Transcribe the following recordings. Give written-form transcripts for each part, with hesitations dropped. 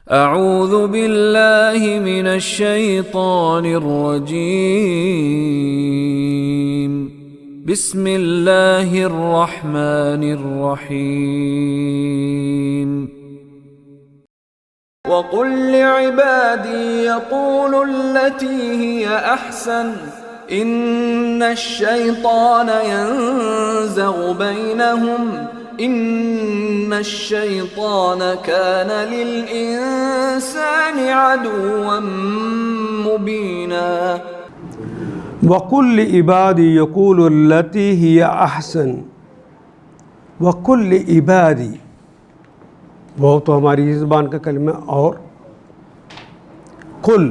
اعوذ باللہ من الشیطان الرجیم بسم اللہ الرحمن الرحیم وقل لعبادی يقولوا التي هي احسن ان الشیطان ينزغ بینہم ان الشیطان کان للانسان عدوا مبینا وَقُلْ لِعِبَادِي يَقُولُوا الَّتِي هِيَ أَحْسَنُ وَقُلْ لِعِبَادِي وہ تو ہماری زبان کا کلمہ اور قل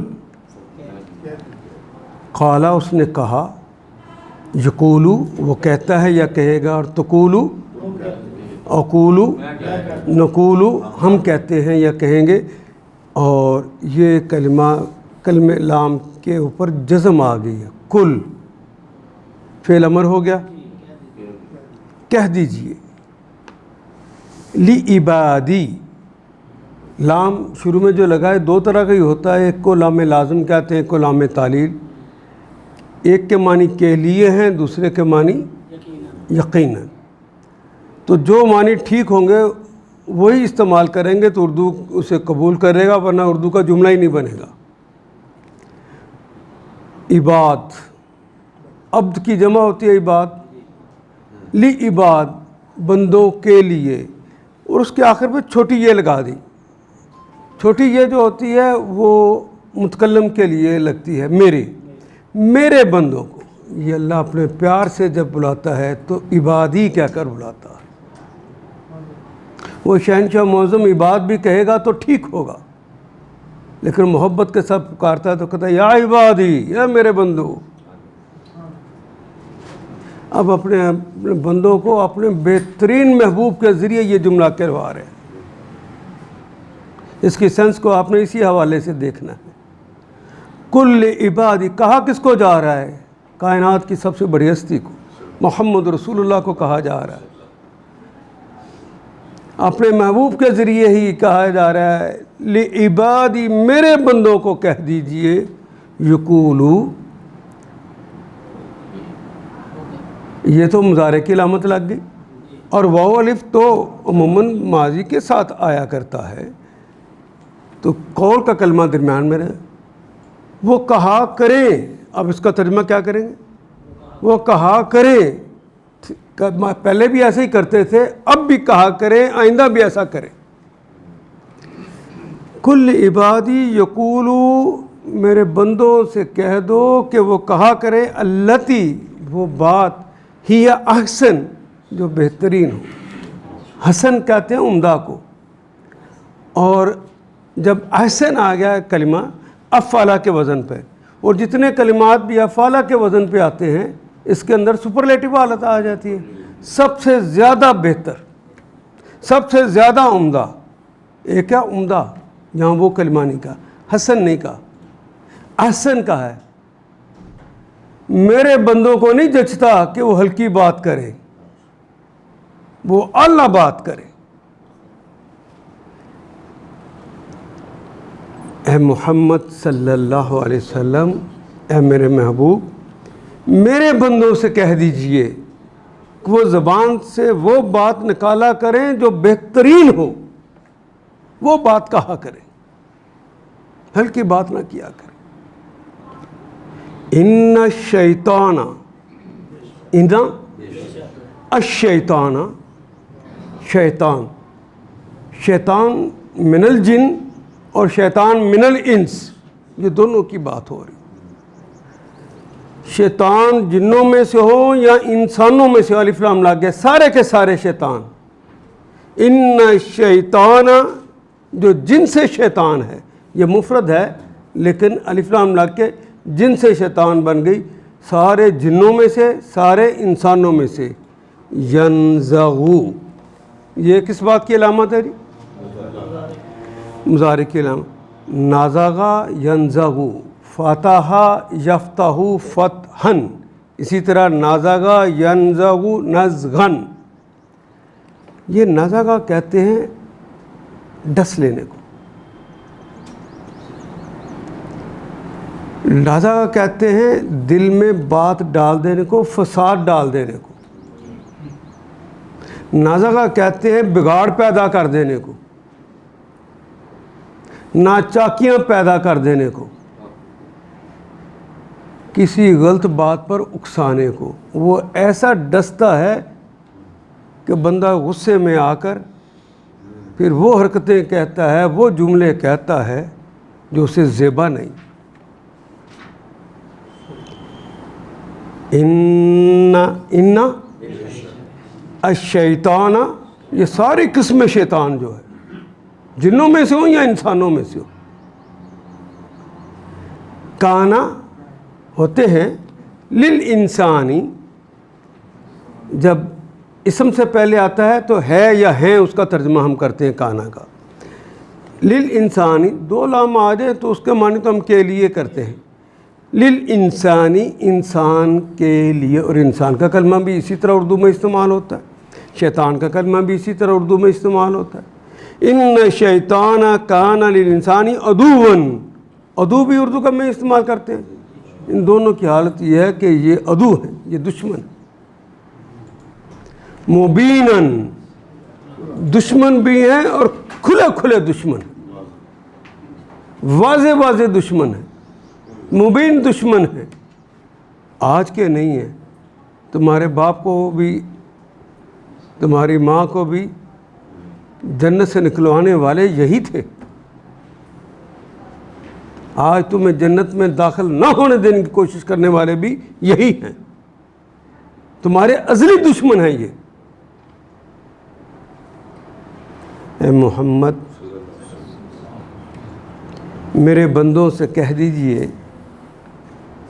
قالا اس نے کہا یقولو وہ کہتا ہے یا کہے گا اور تقولو اقولو نقولو ہم کہتے ہیں یا کہیں گے اور یہ کلمہ لام کے اوپر جزم آ گئی ہے کل فعل امر ہو گیا کہہ دیجئے لعبادی لام شروع میں جو لگا ہے دو طرح کا ہی ہوتا ہے ایک کو لام لازم کہتے ہیں ایک کو لام تعلیل ایک کے معنی کے لیے ہیں دوسرے کے معنی یقیناً تو جو معنی ٹھیک ہوں گے وہی استعمال کریں گے تو اردو اسے قبول کرے گا ورنہ اردو کا جملہ ہی نہیں بنے گا عباد عبد کی جمع ہوتی ہے عباد لعباد بندوں کے لیے اور اس کے آخر پہ چھوٹی یہ لگا دی چھوٹی یہ جو ہوتی ہے وہ متکلم کے لیے لگتی ہے میرے بندوں کو یہ اللہ اپنے پیار سے جب بلاتا ہے تو عبادی کہہ کر بلاتا ہے وہ شہنشاہ معظم عباد بھی کہے گا تو ٹھیک ہوگا لیکن محبت کے ساتھ پکارتا ہے تو کہتا ہے یا عبادی یا میرے بندو اب اپنے بندوں کو اپنے بہترین محبوب کے ذریعے یہ جملہ کروا رہے ہیں اس کی سینس کو آپ نے اسی حوالے سے دیکھنا ہے کل عبادی کہا کس کو جا رہا ہے کائنات کی سب سے بڑی ہستی کو محمد رسول اللہ کو کہا جا رہا ہے اپنے محبوب کے ذریعے ہی کہا جا رہا ہے لعبادی میرے بندوں کو کہہ دیجئے یقولو یہ تو مضارع کی علامت لگ گئی اور واو الف تو عموماً ماضی کے ساتھ آیا کرتا ہے تو قول کا کلمہ درمیان میں رہے وہ کہا کریں اب اس کا ترجمہ کیا کریں گے وہ کہا کریں پہلے بھی ایسے ہی کرتے تھے اب بھی کہا کریں آئندہ بھی ایسا کریں کل عبادی یقولو میرے بندوں سے کہہ دو کہ وہ کہا کرے التی وہ بات ہی احسن جو بہترین ہو حسن کہتے ہیں عمدہ کو اور جب احسن آ گیا کلمہ افعلہ کے وزن پہ اور جتنے کلمات بھی افعلہ کے وزن پہ آتے ہیں اس کے اندر سپرلیٹو حالت آ جاتی ہے سب سے زیادہ بہتر سب سے زیادہ عمدہ ایک ہے عمدہ یہاں وہ کلمہ نہیں کہا حسن نہیں کہا احسن کہا ہے میرے بندوں کو نہیں جچتا کہ وہ ہلکی بات کرے وہ اعلیٰ بات کرے اے محمد صلی اللہ علیہ وسلم اے میرے محبوب میرے بندوں سے کہہ دیجئے کہ وہ زبان سے وہ بات نکالا کریں جو بہترین ہو وہ بات کہا کریں ہلکی بات نہ کیا کریں ان الشیطان الشیطان شیطان من الجن اور شیطان من الانس یہ دونوں کی بات ہو رہی شیطان جنوں میں سے ہو یا انسانوں میں سے الف لام لگ گئے سارے کے سارے شیطان ان الشیطان جو جن سے شیطان ہے یہ مفرد ہے لیکن الف لام لگ کے جن سے شیطان بن گئی سارے جنوں میں سے سارے انسانوں میں سے ینزغو یہ کس بات کی علامت ہے جی مضارع کی علامت نازغا ینزغو فتح یفتح فتحن اسی طرح نازغا ینزغو نزغن یہ نازغا کہتے ہیں ڈس لینے کو لہذا کہتے ہیں دل میں بات ڈال دینے کو، فساد ڈال دینے کو، نازغہ کہتے ہیں بگاڑ پیدا کر دینے کو، ناچاکیاں پیدا کر دینے کو، کسی غلط بات پر اکسانے کو۔ وہ ایسا ڈستا ہے کہ بندہ غصے میں آ کر پھر وہ حرکتیں کہتا ہے، وہ جملے کہتا ہے جو اسے زیبا نہیں۔ ان الشیطان، یہ ساری قسم شیطان جو ہے، جنوں میں سے ہو یا انسانوں میں سے ہو، کانا ہوتے ہیں للانسانی، جب اسم سے پہلے آتا ہے تو ہے یا ہیں اس کا ترجمہ ہم کرتے ہیں کانا کا۔ للانسانی دو لام آ جائے تو اس کے معنی تو ہم کے لیے کرتے ہیں، للانسانی انسان کے لیے، اور انسان کا کلمہ بھی اسی طرح اردو میں استعمال ہوتا ہے، شیطان کا کلمہ بھی اسی طرح اردو میں استعمال ہوتا ہے۔ ان شیطان کان للانسانی عدوًا، عدو بھی اردو کا میں استعمال کرتے ہیں۔ ان دونوں کی حالت یہ ہے کہ یہ عدو ہیں، یہ دشمن، مبیناً دشمن بھی ہیں اور کھلے کھلے دشمن، واضح واضح دشمن ہیں، مبین دشمن ہیں۔ آج کے نہیں ہیں، تمہارے باپ کو بھی تمہاری ماں کو بھی جنت سے نکلوانے والے یہی تھے۔ آج تمہیں جنت میں داخل نہ ہونے دینے کی کوشش کرنے والے بھی یہی ہیں، تمہارے ازلی دشمن ہیں یہ۔ اے محمد میرے بندوں سے کہہ دیجئے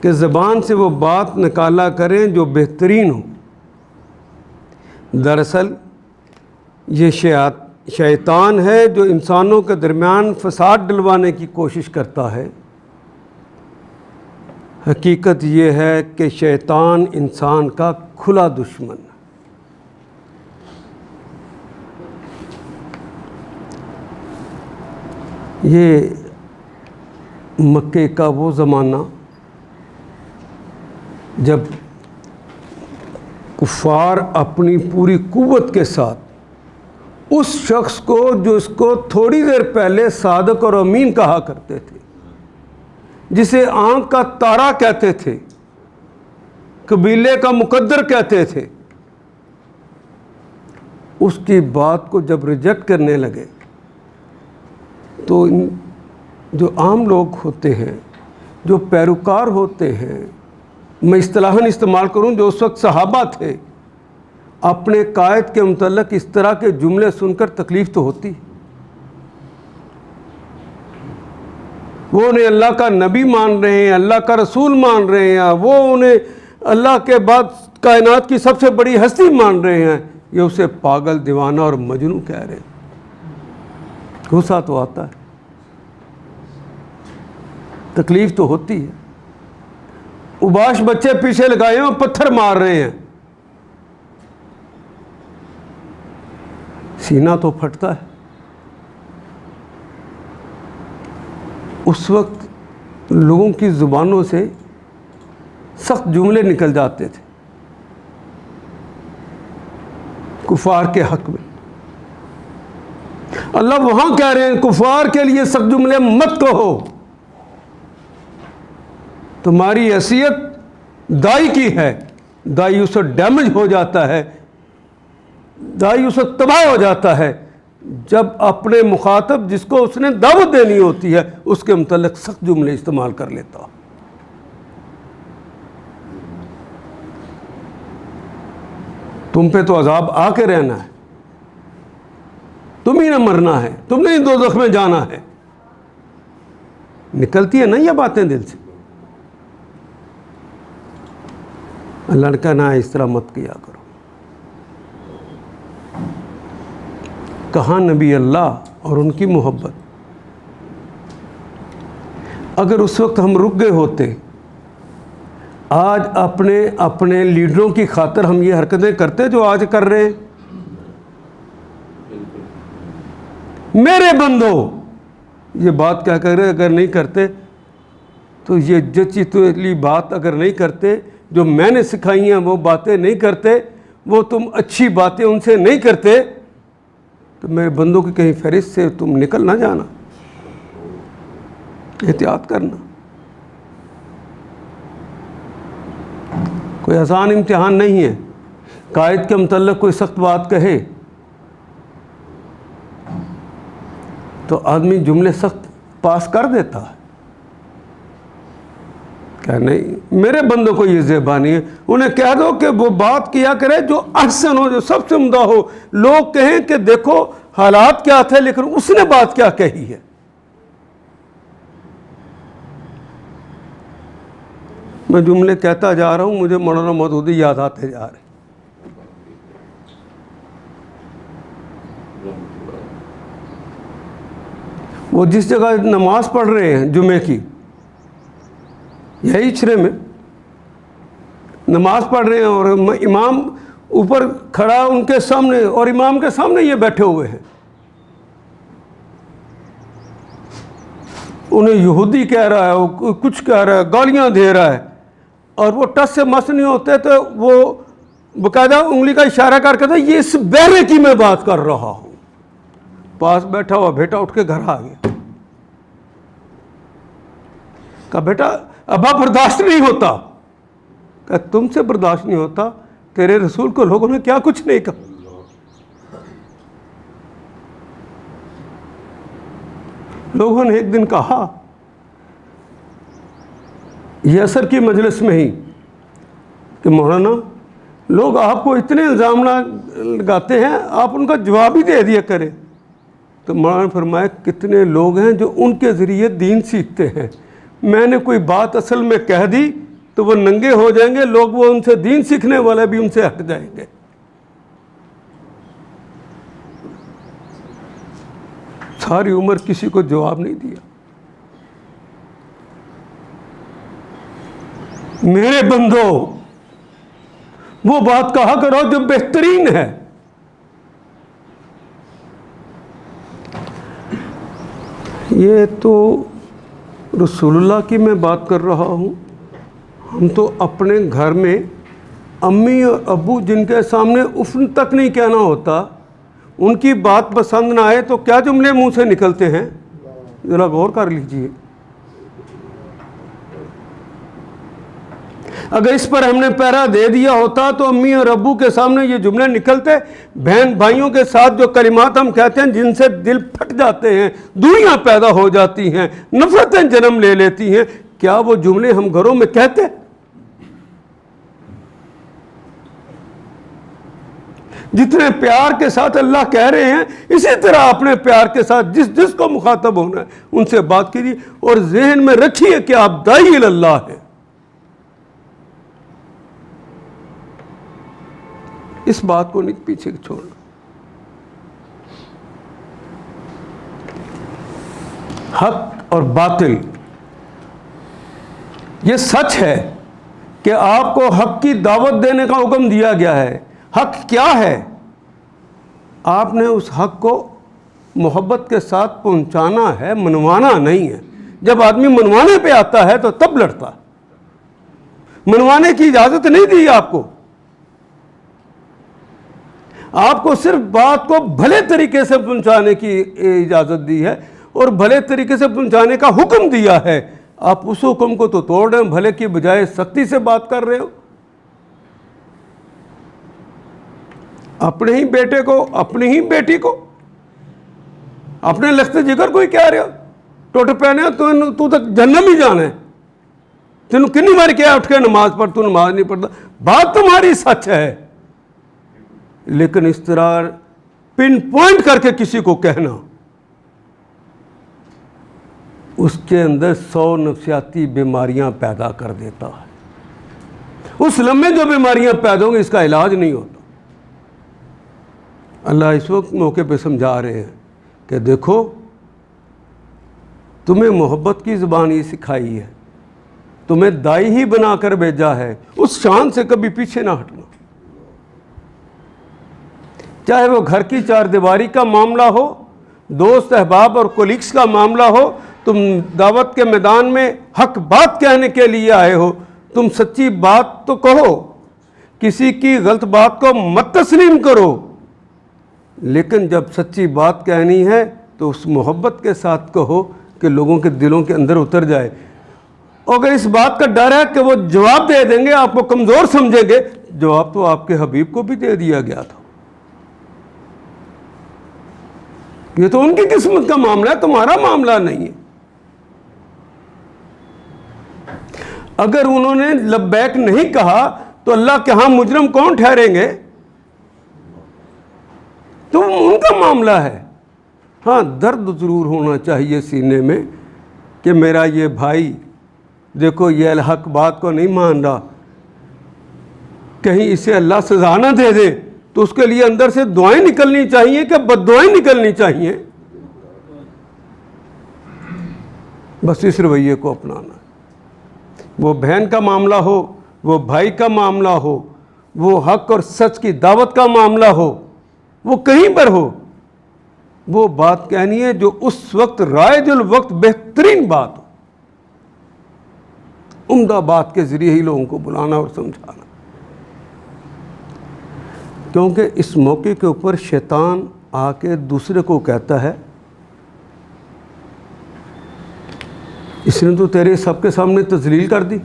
کہ زبان سے وہ بات نکالا کریں جو بہترین ہو۔ دراصل یہ شیطان ہے جو انسانوں کے درمیان فساد ڈلوانے کی کوشش کرتا ہے۔ حقیقت یہ ہے کہ شیطان انسان کا کھلا دشمن ہے۔ یہ مکے کا وہ زمانہ جب کفار اپنی پوری قوت کے ساتھ اس شخص کو جو اس کو تھوڑی دیر پہلے صادق اور امین کہا کرتے تھے، جسے آنکھ کا تارا کہتے تھے، قبیلے کا مقدر کہتے تھے، اس کی بات کو جب ریجیکٹ کرنے لگے تو جو عام لوگ ہوتے ہیں، جو پیروکار ہوتے ہیں، میں اصطلاحاً استعمال کروں جو اس وقت صحابہ تھے، اپنے قائد کے متعلق اس طرح کے جملے سن کر تکلیف تو ہوتی۔ وہ انہیں اللہ کا نبی مان رہے ہیں، اللہ کا رسول مان رہے ہیں، وہ انہیں اللہ کے بعد کائنات کی سب سے بڑی ہستی مان رہے ہیں، یہ اسے پاگل، دیوانہ اور مجنون کہہ رہے ہیں۔ غصہ تو آتا ہے، تکلیف تو ہوتی ہے۔ اباش بچے پیچھے لگائے ہیں، پتھر مار رہے ہیں، سینہ تو پھٹتا ہے۔ اس وقت لوگوں کی زبانوں سے سخت جملے نکل جاتے تھے کفار کے حق میں۔ اللہ وہاں کہہ رہے ہیں کفار کے لیے سخت جملے مت کہو، تمہاری حیثیت دائی کی ہے، دائی اسے ڈیمیج ہو جاتا ہے، دائی اسے تباہ ہو جاتا ہے جب اپنے مخاطب جس کو اس نے دعوت دینی ہوتی ہے اس کے متعلق سخت جملے استعمال کر لیتا۔ تم پہ تو عذاب آ کے رہنا ہے، تم ہی نہ مرنا ہے، تم نے ہی دوزخ میں جانا ہے۔ نکلتی ہے نا یہ باتیں دل سے؟ لڑکا نہ اس طرح مت کیا کرو۔ کہاں نبی اللہ اور ان کی محبت؟ اگر اس وقت ہم رک گئے ہوتے، آج اپنے لیڈروں کی خاطر ہم یہ حرکتیں کرتے جو آج کر رہے ہیں؟ میرے بندو یہ بات کیا کر رہے، اگر نہیں کرتے تو یہ جچی تلی بات اگر نہیں کرتے، جو میں نے سکھائی ہیں وہ باتیں نہیں کرتے، وہ تم اچھی باتیں ان سے نہیں کرتے، تو میرے بندوں کی کہیں فہرست سے تم نکل نہ جانا، احتیاط کرنا۔ کوئی آسان امتحان نہیں ہے۔ قائد کے متعلق کوئی سخت بات کہے تو آدمی جملے سخت پاس کر دیتا ہے، کہ نہیں میرے بندوں کو یہ زیبانی ہے، انہیں کہہ دو کہ وہ بات کیا کرے جو احسن ہو، جو سب سے عمدہ ہو، لوگ کہیں کہ دیکھو حالات کیا تھے لیکن اس نے بات کیا کہی ہے۔ میں جملے کہتا جا رہا ہوں، مجھے مولانا مودودی یاد آتے جا رہے ہیں۔ وہ جس جگہ نماز پڑھ رہے ہیں جمعے کی، یہی چھرے میں نماز پڑھ رہے ہیں، اور امام اوپر کھڑا ان کے سامنے، اور امام کے سامنے یہ بیٹھے ہوئے ہیں، انہیں یہودی کہہ رہا ہے، وہ کچھ کہہ رہا ہے، گالیاں دے رہا ہے، اور وہ ٹس سے مس نہیں ہوتے، تو وہ باقاعدہ انگلی کا اشارہ کر کے یہ اس بہرے کی میں بات کر رہا ہوں۔ پاس بیٹھا ہوا بیٹا اٹھ کے گھر آ گیا، کہا بیٹا ابا برداشت نہیں ہوتا، کہا تم سے برداشت نہیں ہوتا، تیرے رسول کو لوگوں نے کیا کچھ نہیں کہا۔ لوگوں نے ایک دن کہا یہ عصر کی مجلس میں ہی کہ مولانا لوگ آپ کو اتنے الزام لگاتے ہیں، آپ ان کا جواب ہی دے دیا کریں۔ تو مولانا نے فرمایا کتنے لوگ ہیں جو ان کے ذریعے دین سیکھتے ہیں، میں نے کوئی بات اصل میں کہہ دی تو وہ ننگے ہو جائیں گے، لوگ وہ ان سے دین سیکھنے والے بھی ان سے ہٹ جائیں گے۔ ساری عمر کسی کو جواب نہیں دیا۔ میرے بندو وہ بات کہا کرو جو بہترین ہے۔ یہ تو رسول اللہ کی میں بات کر رہا ہوں، ہم تو اپنے گھر میں امی اور ابو جن کے سامنے افن تک نہیں کہنا ہوتا، ان کی بات پسند نہ آئے تو کیا جملے منہ سے نکلتے ہیں، ذرا غور کر لیجئے۔ اگر اس پر ہم نے پیرا دے دیا ہوتا تو امی اور ابو کے سامنے یہ جملے نکلتے، بہن بھائیوں کے ساتھ جو کلمات ہم کہتے ہیں جن سے دل پھٹ جاتے ہیں، دوریاں پیدا ہو جاتی ہیں، نفرتیں جنم لے لیتی ہیں، کیا وہ جملے ہم گھروں میں کہتے؟ جتنے پیار کے ساتھ اللہ کہہ رہے ہیں اسی طرح اپنے پیار کے ساتھ جس کو مخاطب ہونا ہے ان سے بات کیجیے، اور ذہن میں رکھیے کہ آپ داعی اللہ ہیں۔ اس بات کو نہیں پیچھے چھوڑنا۔ حق اور باطل، یہ سچ ہے کہ آپ کو حق کی دعوت دینے کا حکم دیا گیا ہے۔ حق کیا ہے؟ آپ نے اس حق کو محبت کے ساتھ پہنچانا ہے، منوانا نہیں ہے۔ جب آدمی منوانے پہ آتا ہے تو تب لڑتا ہے۔ منوانے کی اجازت نہیں دی آپ کو، آپ کو صرف بات کو بھلے طریقے سے پہنچانے کی اجازت دی ہے اور بھلے طریقے سے پہنچانے کا حکم دیا ہے۔ آپ اس حکم کو تو توڑ رہے ہیں، بھلے کی بجائے سختی سے بات کر رہے ہو۔ اپنے ہی بیٹے کو، اپنی ہی بیٹی کو، اپنے لخت جگر کو ہی کہہ رہے ہو ٹوٹ پہنے تو تک جہنم ہی جانا ہے۔ تینوں کنی بار کیا اٹھ کے نماز پڑھ، تو نماز نہیں پڑھتا۔ بات تمہاری سچ ہے، لیکن اس طرح پن پوائنٹ کر کے کسی کو کہنا، اس کے اندر 100 نفسیاتی بیماریاں پیدا کر دیتا ہے۔ اس لمحے جو بیماریاں پیدا ہوں گی اس کا علاج نہیں ہوتا۔ اللہ اس وقت موقع پہ سمجھا رہے ہیں کہ دیکھو تمہیں محبت کی زبان یہ سکھائی ہے، تمہیں دائی ہی بنا کر بھیجا ہے، اس شان سے کبھی پیچھے نہ ہٹنا۔ چاہے وہ گھر کی چار دیواری کا معاملہ ہو، دوست احباب اور کولیگس کا معاملہ ہو، تم دعوت کے میدان میں حق بات کہنے کے لیے آئے ہو، تم سچی بات تو کہو، کسی کی غلط بات کو مت تسلیم کرو، لیکن جب سچی بات کہنی ہے تو اس محبت کے ساتھ کہو کہ لوگوں کے دلوں کے اندر اتر جائے۔ اگر اس بات کا ڈر ہے کہ وہ جواب دے دیں گے، آپ کو کمزور سمجھیں گے، جواب تو آپ کے حبیب کو بھی دے دیا گیا تھا۔ یہ تو ان کی قسمت کا معاملہ ہے، تمہارا معاملہ نہیں ہے۔ اگر انہوں نے لبیک نہیں کہا تو اللہ کے ہاں مجرم کون ٹھہریں گے؟ تو ان کا معاملہ ہے۔ ہاں درد ضرور ہونا چاہیے سینے میں کہ میرا یہ بھائی دیکھو یہ الحق بات کو نہیں مان رہا، کہیں اسے اللہ سزا نہ دے دے، تو اس کے لیے اندر سے دعائیں نکلنی چاہیے کہ بد دعائیں نکلنی چاہیے؟ بس اس رویے کو اپنانا ہے۔ وہ بہن کا معاملہ ہو، وہ بھائی کا معاملہ ہو، وہ حق اور سچ کی دعوت کا معاملہ ہو، وہ کہیں پر ہو، وہ بات کہنی ہے جو اس وقت رائج الوقت بہترین بات ہو، عمدہ بات کے ذریعے ہی لوگوں کو بلانا اور سمجھانا۔ کیونکہ اس موقع کے اوپر شیطان آ کے دوسرے کو کہتا ہے اس نے تو تیرے سب کے سامنے تذلیل کر دی،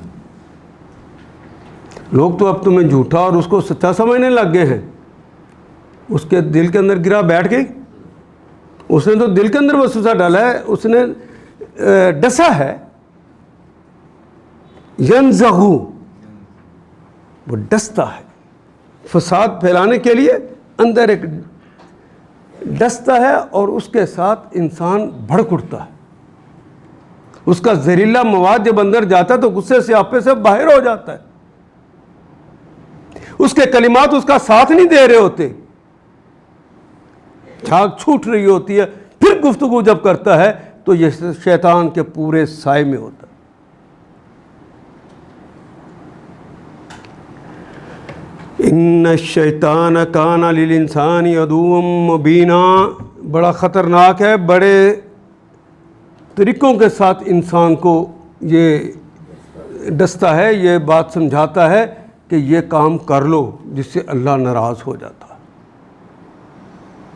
لوگ تو اب تمہیں جھوٹا اور اس کو سچا سمجھنے لگ گئے ہیں۔ اس کے دل کے اندر گرا بیٹھ گئی، اس نے تو دل کے اندر وسوسہ ڈالا ہے، اس نے ڈسا ہے، ینزغو، وہ ڈستا ہے، فساد پھیلانے کے لیے اندر ایک ڈستا ہے، اور اس کے ساتھ انسان بھڑک اٹھتا ہے۔ اس کا زہریلا مواد جب اندر جاتا ہے تو غصے سے آپے سے باہر ہو جاتا ہے، اس کے کلمات اس کا ساتھ نہیں دے رہے ہوتے، جھاگ چھوٹ رہی ہوتی ہے، پھر گفتگو جب کرتا ہے تو یہ شیطان کے پورے سائے میں ہوتا ہے۔ ان الشیطان کان للانسان عدوا مبینا، بڑا خطرناک ہے، بڑے طریقوں کے ساتھ انسان کو یہ ڈستا ہے، یہ بات سمجھاتا ہے کہ یہ کام کر لو جس سے اللہ ناراض ہو جاتا ہے۔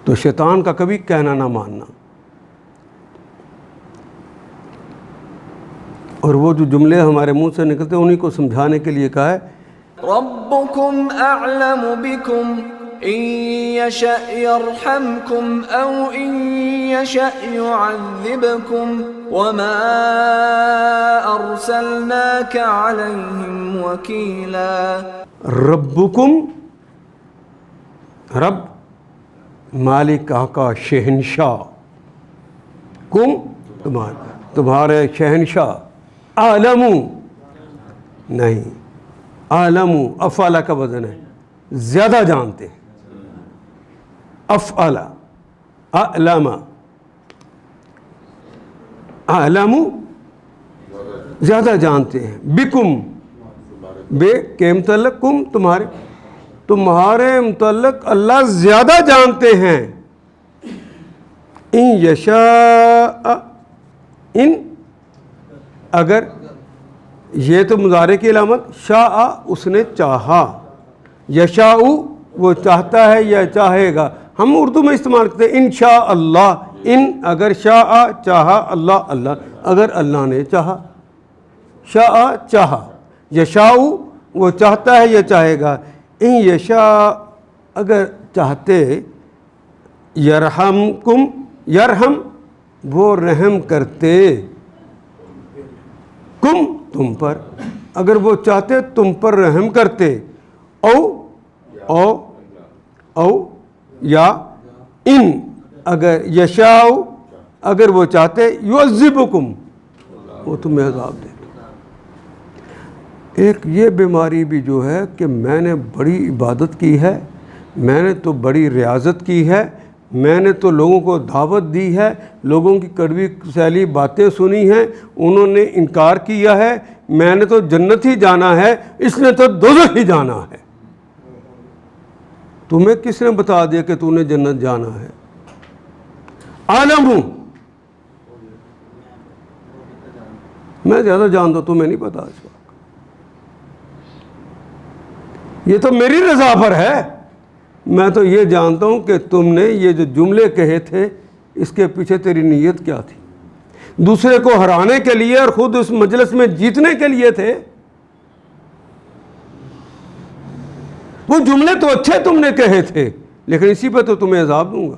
تو شیطان کا کبھی کہنا نہ ماننا، اور وہ جو جملے ہمارے منہ سے نکلتے ہیں انہیں کو سمجھانے کے لیے کہا ہے ربكم أعلم بكم إن يشأ يرحمكم أو إن يشأ يعذبكم وما أرسلناك عليهم وكيلا۔ ربکم، رب مالک آقا شہنشاہ، کم تمہارے شہنشاہ، عالم نہیں، عالم افعال کا وزن ہے، زیادہ جانتے ہیں، افعال اعلم، عالم زیادہ جانتے ہیں، بکم بے کے متعلق، کم تمہارے متعلق اللہ زیادہ جانتے ہیں۔ ان یشاء، ان اگر، یہ تو مضارع کی علامت، شاء اس نے چاہا، یشاء وہ چاہتا ہے یا چاہے گا، ہم اردو میں استعمال کرتے ہیں انشاء اللہ، ان اگر شاء چاہا اللہ، اللہ اگر اللہ نے چاہا، شاء چاہا، یشاء وہ چاہتا ہے یا چاہے گا، ان یشاء اگر چاہتے، یرحمکم، یرحم وہ رحم کرتے، کم تم پر، اگر وہ چاہتے تم پر رحم کرتے، او یا ان اگر یشاء اگر وہ چاہتے، یعذبکم وہ تمہیں عذاب دے۔ ایک یہ بیماری بھی جو ہے کہ میں نے بڑی عبادت کی ہے، میں نے تو بڑی ریاضت کی ہے، میں نے تو لوگوں کو دعوت دی ہے، لوگوں کی کڑوی سیلی باتیں سنی ہیں، انہوں نے انکار کیا ہے، میں نے تو جنت ہی جانا ہے، اس نے تو دوزخ ہی جانا ہے۔ تمہیں کس نے بتا دیا کہ تو نے جنت جانا ہے؟ عالم ہوں، میں زیادہ جانتا ہوں، تمہیں نہیں پتا اس بات، یہ تو میری رضا پر ہے، میں تو یہ جانتا ہوں کہ تم نے یہ جو جملے کہے تھے اس کے پیچھے تیری نیت کیا تھی، دوسرے کو ہرانے کے لیے اور خود اس مجلس میں جیتنے کے لیے تھے؟ وہ جملے تو اچھے تم نے کہے تھے، لیکن اسی پہ تو تمہیں عذاب دوں گا،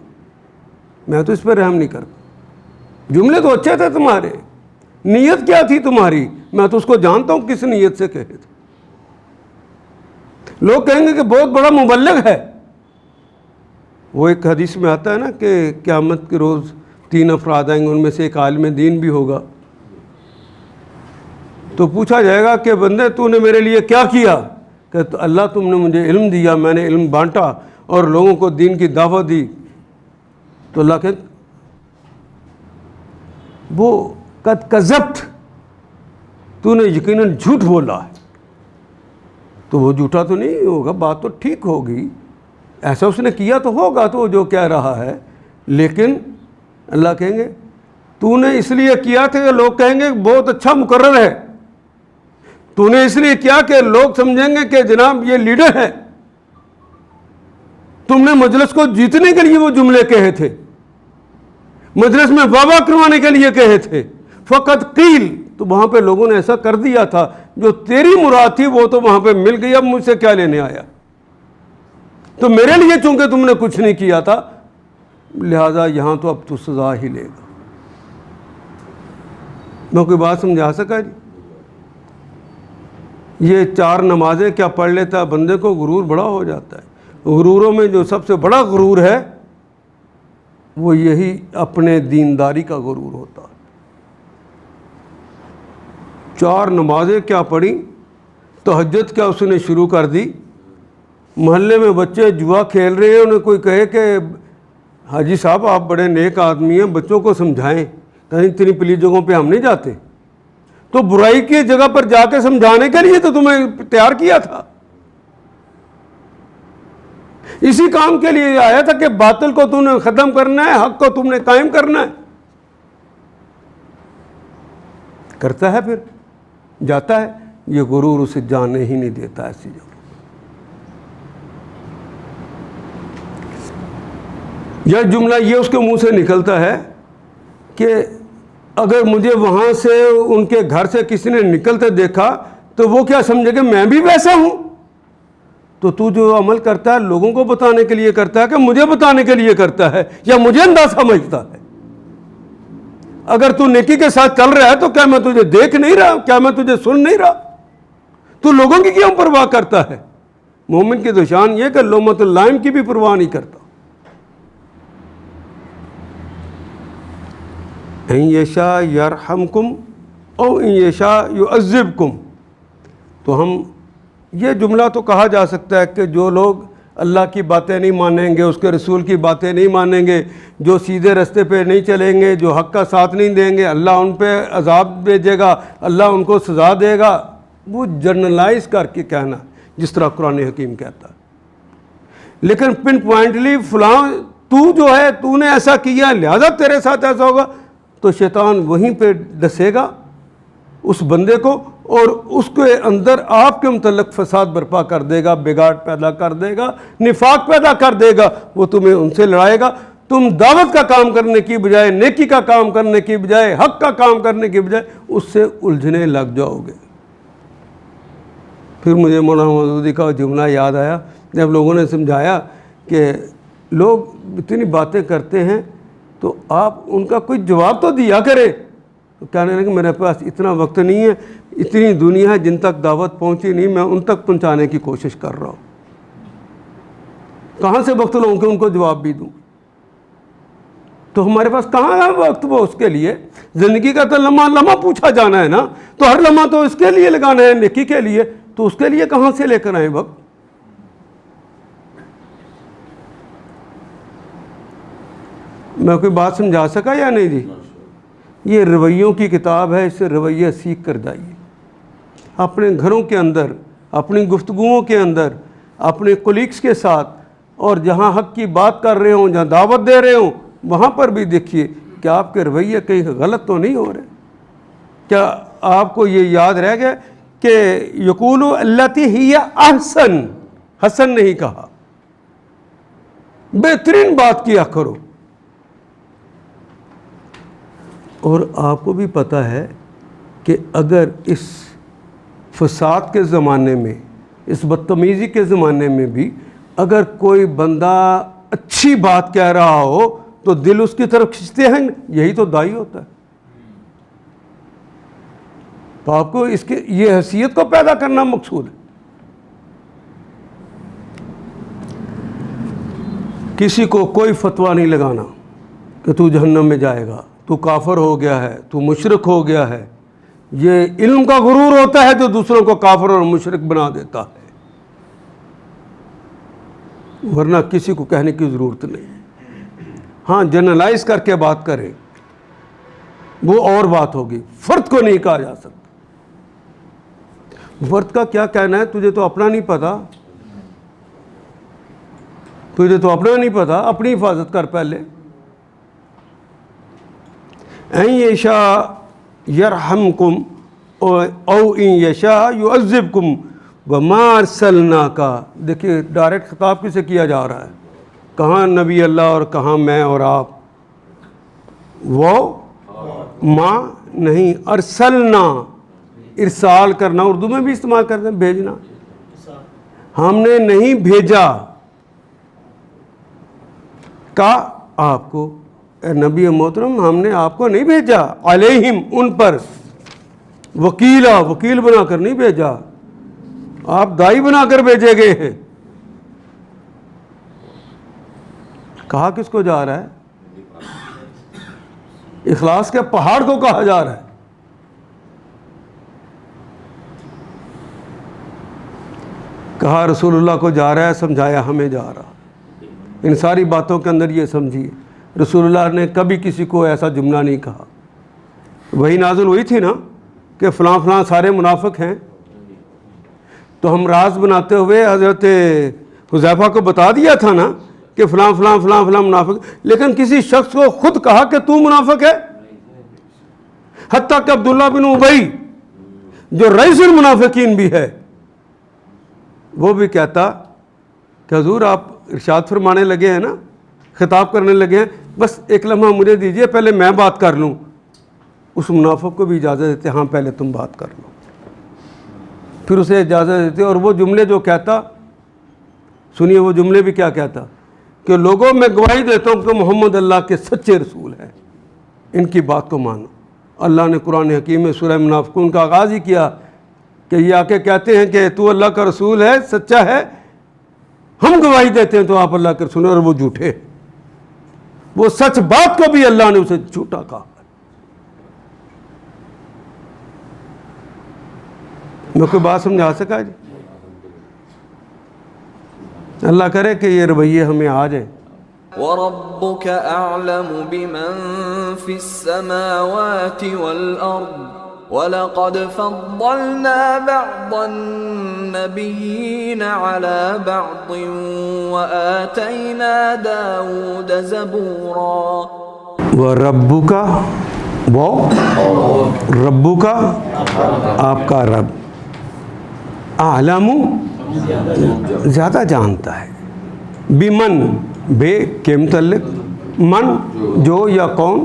میں تو اس پہ رحم نہیں کرتا۔ جملے تو اچھے تھے تمہارے، نیت کیا تھی تمہاری؟ میں تو اس کو جانتا ہوں کس نیت سے کہے تھے۔ لوگ کہیں گے کہ بہت بڑا مبلغ ہے، وہ ایک حدیث میں آتا ہے نا کہ قیامت کے روز 3 افراد آئیں گے، ان میں سے ایک عالم دین بھی ہوگا، تو پوچھا جائے گا کہ بندے تو نے میرے لیے کیا کیا؟ کہ اللہ تم نے مجھے علم دیا، میں نے علم بانٹا اور لوگوں کو دین کی دعوت دی، تو اللہ کہتے وہ قد کذبت، تو نے یقیناً جھوٹ بولا ہے، تو وہ جھوٹا تو نہیں ہوگا، بات تو ٹھیک ہوگی، ایسا اس نے کیا تو ہوگا تو جو کہہ رہا ہے، لیکن اللہ کہیں گے تو نے اس لیے کیا تھا کہ لوگ کہیں گے بہت اچھا مقرر ہے، تو نے اس لیے کیا کہ لوگ سمجھیں گے کہ جناب یہ لیڈر ہے، تم نے مجلس کو جیتنے کے لیے وہ جملے کہے تھے، مجلس میں واہ کروانے کے لیے کہے تھے، فقط قیل، تو وہاں پہ لوگوں نے ایسا کر دیا تھا، جو تیری مراد تھی وہ تو وہاں پہ مل گئی، اب مجھ سے کیا لینے آیا؟ تو میرے لیے چونکہ تم نے کچھ نہیں کیا تھا، لہذا یہاں تو اب تو سزا ہی لے گا۔ میں کوئی بات سمجھا سکا جی؟ یہ 4 نمازیں کیا پڑھ لیتا ہے بندے کو غرور بڑا ہو جاتا ہے۔ غروروں میں جو سب سے بڑا غرور ہے وہ یہی اپنے دینداری کا غرور ہوتا ہے۔ 4 نمازیں کیا پڑھی، تہجد کیا اس نے شروع کر دی، محلے میں بچے جوا کھیل رہے ہیں، انہیں کوئی کہے کہ حاجی صاحب آپ بڑے نیک آدمی ہیں، بچوں کو سمجھائیں، کہیں اتنی پلی جگہوں پہ ہم نہیں جاتے، تو برائی کی جگہ پر جا کے سمجھانے کے لیے تو تمہیں تیار کیا تھا، اسی کام کے لیے آیا تھا کہ باطل کو تم نے ختم کرنا ہے، حق کو تم نے قائم کرنا ہے۔ کرتا ہے پھر جاتا ہے، یہ غرور اسے جانے ہی نہیں دیتا ایسی جگہ۔ یہ جملہ یہ اس کے منہ سے نکلتا ہے کہ اگر مجھے وہاں سے ان کے گھر سے کسی نے نکلتے دیکھا تو وہ کیا سمجھے کہ میں بھی ویسا ہوں؟ تو تو جو عمل کرتا ہے لوگوں کو بتانے کے لیے کرتا ہے کہ مجھے بتانے کے لیے کرتا ہے یا مجھے انداز سمجھتا ہے؟ اگر تو نیکی کے ساتھ چل رہا ہے تو کیا میں تجھے دیکھ نہیں رہا؟ کیا میں تجھے سن نہیں رہا؟ تو لوگوں کی کیوں پرواہ کرتا ہے؟ مومن کی تو شان یہ کہ لومۃ اللائم کی بھی پرواہ نہیں کرتا۔ ان یشاء یرحمکم او ان یشاء یعذبکم، تو ہم یہ جملہ تو کہا جا سکتا ہے کہ جو لوگ اللہ کی باتیں نہیں مانیں گے، اس کے رسول کی باتیں نہیں مانیں گے، جو سیدھے رستے پہ نہیں چلیں گے، جو حق کا ساتھ نہیں دیں گے، اللہ ان پہ عذاب بھیجے گا، اللہ ان کو سزا دے گا، وہ جنرلائز کر کے کہنا جس طرح قرآن حکیم کہتا ہے۔ لیکن پن پوائنٹلی فلاں تو جو ہے تو نے ایسا کیا لہذا تیرے ساتھ ایسا ہوگا، تو شیطان وہیں پہ ڈسے گا اس بندے کو اور اس کے اندر آپ کے متعلق فساد برپا کر دے گا، بگاڑ پیدا کر دے گا، نفاق پیدا کر دے گا، وہ تمہیں ان سے لڑائے گا۔ تم دعوت کا کام کرنے کی بجائے، نیکی کا کام کرنے کی بجائے، حق کا کام کرنے کی بجائے اس سے الجھنے لگ جاؤ گے۔ پھر مجھے مولانا مودودی کا جملہ یاد آیا جب لوگوں نے سمجھایا کہ لوگ اتنی باتیں کرتے ہیں تو آپ ان کا کوئی جواب تو دیا کرے، تو کہنے لگے میرے پاس اتنا وقت نہیں ہے، اتنی دنیا ہے جن تک دعوت پہنچی نہیں، میں ان تک پہنچانے کی کوشش کر رہا ہوں، کہاں سے وقت لوں کہ ان کو جواب بھی دوں؟ تو ہمارے پاس کہاں ہے وقت وہ اس کے لیے؟ زندگی کا تو لمحہ لمحہ پوچھا جانا ہے نا، تو ہر لمحہ تو اس کے لیے لگانا ہے، نیکی کے لیے، تو اس کے لیے کہاں سے لے کر آئیں وقت؟ میں کوئی بات سمجھا سکا یا نہیں جی؟ یہ رویوں کی کتاب ہے، اس سے رویہ سیکھ کر جائیے، اپنے گھروں کے اندر، اپنی گفتگوؤں کے اندر، اپنے کولیگس کے ساتھ، اور جہاں حق کی بات کر رہے ہوں، جہاں دعوت دے رہے ہوں، وہاں پر بھی دیکھیے کہ آپ کے رویے کہیں غلط تو نہیں ہو رہے، کیا آپ کو یہ یاد رہ گیا کہ یقولو التی ہی احسن، حسن نہیں کہا، بہترین بات کیا کرو. اور آپ کو بھی پتہ ہے کہ اگر اس فساد کے زمانے میں، اس بدتمیزی کے زمانے میں بھی اگر کوئی بندہ اچھی بات کہہ رہا ہو تو دل اس کی طرف کھنچتے ہیں. یہی تو دائی ہوتا ہے. تو آپ کو اس کے یہ حیثیت کو پیدا کرنا مقصود ہے. کسی کو کوئی فتویٰ نہیں لگانا کہ تو جہنم میں جائے گا، تو کافر ہو گیا ہے، تو مشرک ہو گیا ہے. یہ علم کا غرور ہوتا ہے جو دوسروں کو کافر اور مشرک بنا دیتا ہے، ورنہ کسی کو کہنے کی ضرورت نہیں. ہاں جنرلائز کر کے بات کریں وہ اور بات ہوگی، فرد کو نہیں کہا جا سکتا. فرد کا کیا کہنا ہے؟ تجھے تو اپنا نہیں پتا، تجھے تو اپنا نہیں پتا، اپنی حفاظت کر پہلے. ان یشاء یرحمکم او ان یشاء یعذبکم وما ارسلناک. دیکھیے ڈائریکٹ خطاب کسے کیا جا رہا ہے؟ کہاں نبی اللہ اور کہاں میں اور آپ؟ وہ ماں نہیں، ارسلنا، ارسال کرنا اردو میں بھی استعمال کرتے ہیں، بھیجنا. ہم نے نہیں بھیجا کا آپ کو، اے نبی محترم ہم نے آپ کو نہیں بھیجا، علیہم ان پر، وکیلا وکیل بنا کر نہیں بھیجا، آپ دائی بنا کر بھیجے گئے ہیں. کہا کس کو جا رہا ہے؟ اخلاص کے پہاڑ کو کہا جا رہا ہے. کہا رسول اللہ کو جا رہا ہے، سمجھایا ہمیں جا رہا. ان ساری باتوں کے اندر یہ سمجھیے رسول اللہ نے کبھی کسی کو ایسا جملہ نہیں کہا. وہی نازل ہوئی تھی نا کہ فلاں فلاں سارے منافق ہیں، تو ہم راز بناتے ہوئے حضرت حذیفہ کو بتا دیا تھا نا کہ فلاں فلاں فلاں فلاں منافق، لیکن کسی شخص کو خود کہا کہ تو منافق ہے. حتیٰ کہ عبداللہ بن ابی جو رئیس المنافقین بھی ہے وہ بھی کہتا کہ حضور آپ ارشاد فرمانے لگے ہیں نا، خطاب کرنے لگے ہیں، بس ایک لمحہ مجھے دیجئے پہلے میں بات کر لوں. اس منافق کو بھی اجازت دیتے، ہاں پہلے تم بات کر لو. پھر اسے اجازت دیتے، اور وہ جملے جو کہتا، سنیے وہ جملے بھی کیا کہتا کہ لوگوں میں گواہی دیتا ہوں کہ محمد اللہ کے سچے رسول ہیں، ان کی بات کو مانو. اللہ نے قرآن حکیم میں سورہ منافقون کا آغاز ہی کیا کہ یہ آ کے کہتے ہیں کہ تو اللہ کا رسول ہے، سچا ہے، ہم گواہی دیتے ہیں تو آپ اللہ کے رسول ہیں، اور وہ جھوٹے. وہ سچ بات کو بھی اللہ نے اسے جھوٹا کہا. میں کوئی بات سمجھا سکا جی؟ اللہ کرے کہ یہ رویے ہمیں آ جائیں. وَرَبُّكَ أَعْلَمُ بِمَن فِي السَّمَاوَاتِ وَالْأَرْضِ وَلَقَدْ فَضَّلْنَا بَعْضَ النَّبِيِّينَ عَلَى بَعْضٍ وَآتَيْنَا دَاوُودَ زَبُورًا. وَرَبُّكَ، وہ ربُّكَ آپ کا رب، اعلم زیادہ جانتا ہے، بمن بے کے متعلق، من جو یا کون،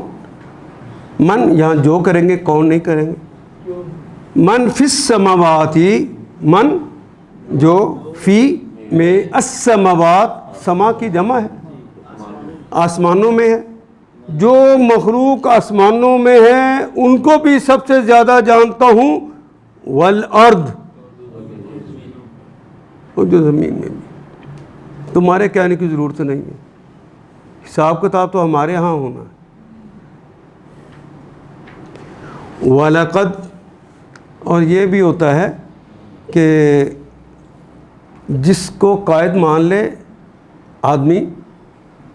من یہاں جو کریں گے کون نہیں کریں گے. من فی السماوات، من جو فی میں، السماوات سما کی جمع ہے، آسمانوں میں ہے. جو مخلوق آسمانوں میں ہے ان کو بھی سب سے زیادہ جانتا ہوں، والارض، اور جو زمین میں بھی. تمہارے کہنے کی ضرورت نہیں ہے، حساب کتاب تو ہمارے ہاں ہونا ہے. وَلَقَدْ، اور یہ بھی ہوتا ہے کہ جس کو قائد مان لے آدمی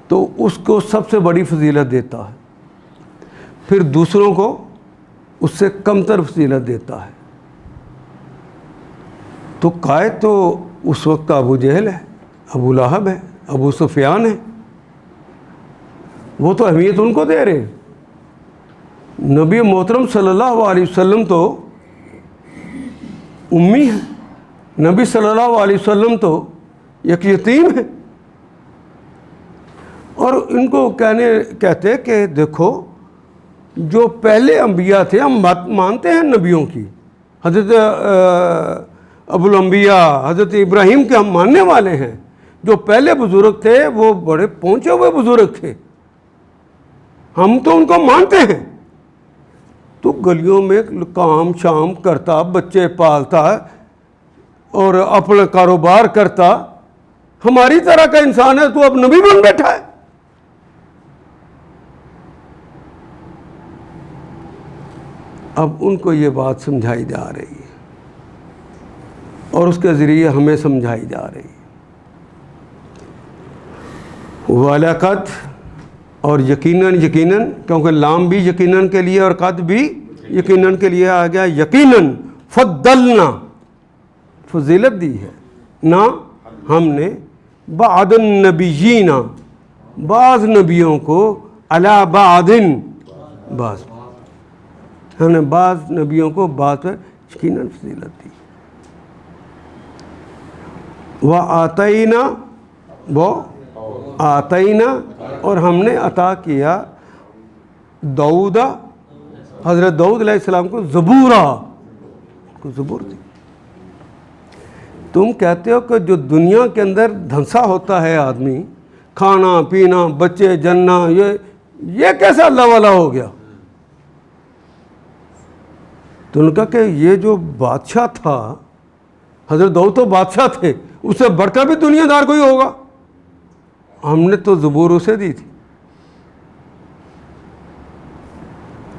تو اس کو سب سے بڑی فضیلت دیتا ہے، پھر دوسروں کو اس سے کمتر فضیلت دیتا ہے. تو قائد تو اس وقت ابو جہل ہے، ابو لہب ہے، ابو سفیان ہے، وہ تو اہمیت ان کو دے رہے ہیں. نبی محترم صلی اللہ علیہ وسلم تو امی ہیں۔ نبی صلی اللہ علیہ وسلم تو ایک یتیم ہے، اور ان کو کہتے کہ دیکھو جو پہلے انبیاء تھے، ہم بات مانتے ہیں نبیوں کی، حضرت ابو الانبیاء حضرت ابراہیم کے ہم ماننے والے ہیں، جو پہلے بزرگ تھے وہ بڑے پہنچے ہوئے بزرگ تھے، ہم تو ان کو مانتے ہیں۔ تو گلیوں میں کام شام کرتا، بچے پالتا اور اپنا کاروبار کرتا، ہماری طرح کا انسان ہے، تو اب نبی بن بیٹھا ہے۔ اب ان کو یہ بات سمجھائی جا رہی ہے اور اس کے ذریعے ہمیں سمجھائی جا رہی ہے۔ وَلَقَدْ، اور یقیناً کیونکہ لام بھی یقیناً کے لیے اور قد بھی یقیناً کے لیے آ گیا، یقیناً فضلنا، فضیلت دی ہے نہ ہم نے بعض النبیین، بعض نبیوں کو، علی بعض، بعض ہم نے بعض نبیوں کو بعض پر یقیناً فضیلت دی۔ وَآتَيْنَا، وہ آتینا، اور ہم نے عطا کیا داؤد، حضرت داؤد علیہ السلام کو زبورا، کو زبور دی۔ تم کہتے ہو کہ جو دنیا کے اندر دھنسا ہوتا ہے آدمی، کھانا پینا بچے جننا، یہ کیسا اللہ والا ہو گیا؟ تو ان کا کہ یہ جو بادشاہ تھا، حضرت داؤد تو بادشاہ تھے، اس سے بڑھ کر بھی دنیا دار کوئی ہوگا، ہم نے تو زبور اسے دی تھی۔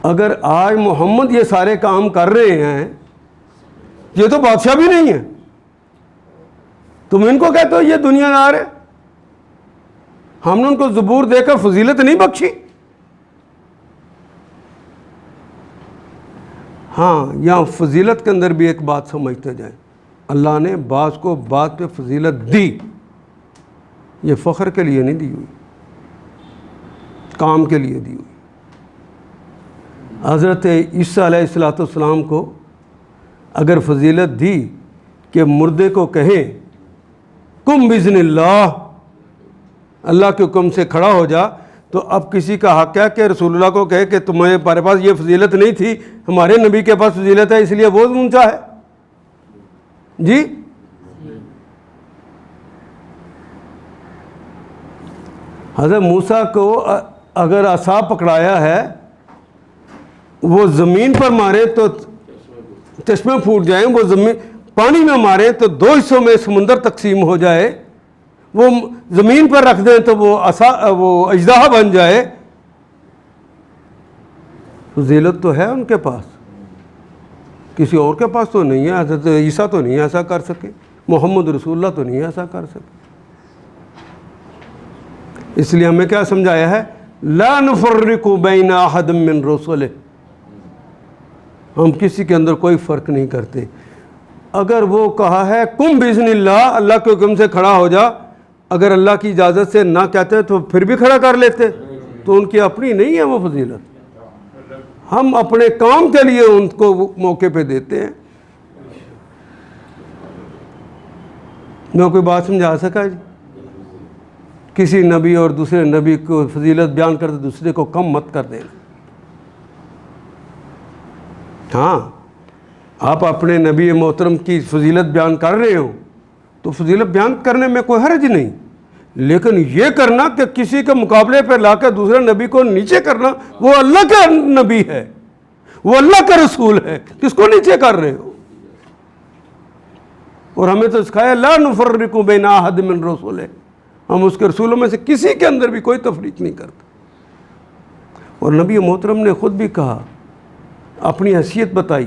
اگر آج محمد یہ سارے کام کر رہے ہیں، یہ تو بادشاہ بھی نہیں ہے، تم ان کو کہتے ہو یہ دنیا دار ہے۔ ہم نے ان کو زبور دے کر فضیلت نہیں بخشی۔ ہاں، یہاں فضیلت کے اندر بھی ایک بات سمجھتے جائیں، اللہ نے بعض کو بعض پہ فضیلت دی، یہ فخر کے لیے نہیں دی ہوئی، کام کے لیے دی ہوئی۔ حضرت عیسیٰ علیہ السلام کو اگر فضیلت دی کہ مردے کو کہیں کم بِإِذْنِ اللہ، اللہ کے حکم سے کھڑا ہو جا، تو اب کسی کا حق ہے کہ رسول اللہ کو کہے کہ تمہارے پاس یہ فضیلت نہیں تھی، ہمارے نبی کے پاس فضیلت ہے اس لیے وہ اونچا ہے؟ جی حضرت موسیٰ کو اگر عصا پکڑایا ہے، وہ زمین پر مارے تو چشمے پھوٹ جائیں، وہ زمین پانی میں مارے تو دو حصوں میں سمندر تقسیم ہو جائے، وہ زمین پر رکھ دیں تو وہ اژدہا بن جائے، فضیلت تو ہے ان کے پاس، کسی اور کے پاس تو نہیں ہے۔ حضرت عیسیٰ تو نہیں ایسا کر سکے، محمد رسول اللہ تو نہیں ایسا کر سکے۔ اس لیے ہمیں کیا سمجھایا ہے؟ لا نفرق بین احد من رسلہ، ہم کسی کے اندر کوئی فرق نہیں کرتے۔ اگر وہ کہا ہے کم بِإِذْنِ اللہ، اللہ کے حکم سے کھڑا ہو جا، اگر اللہ کی اجازت سے نہ کہتے تو پھر بھی کھڑا کر لیتے، تو ان کی اپنی نہیں ہے وہ فضیلت، ہم اپنے کام کے لیے ان کو موقع پہ دیتے ہیں۔ میں کوئی بات سمجھا سکا جی؟ کسی نبی اور دوسرے نبی کو فضیلت بیان کرتے دوسرے کو کم مت کر دینا۔ ہاں، آپ اپنے نبی محترم کی فضیلت بیان کر رہے ہو تو فضیلت بیان کرنے میں کوئی حرج نہیں، لیکن یہ کرنا کہ کسی کے مقابلے پہ لا کے دوسرے نبی کو نیچے کرنا، وہ اللہ کا نبی ہے، وہ اللہ کا رسول ہے، کس کو نیچے کر رہے ہو؟ اور ہمیں تو سکھایا لا نفرق بین احد من رسلہ، ہم اس کے رسولوں میں سے کسی کے اندر بھی کوئی تفریق نہیں کرتے۔ اور نبی محترم نے خود بھی کہا، اپنی حیثیت بتائی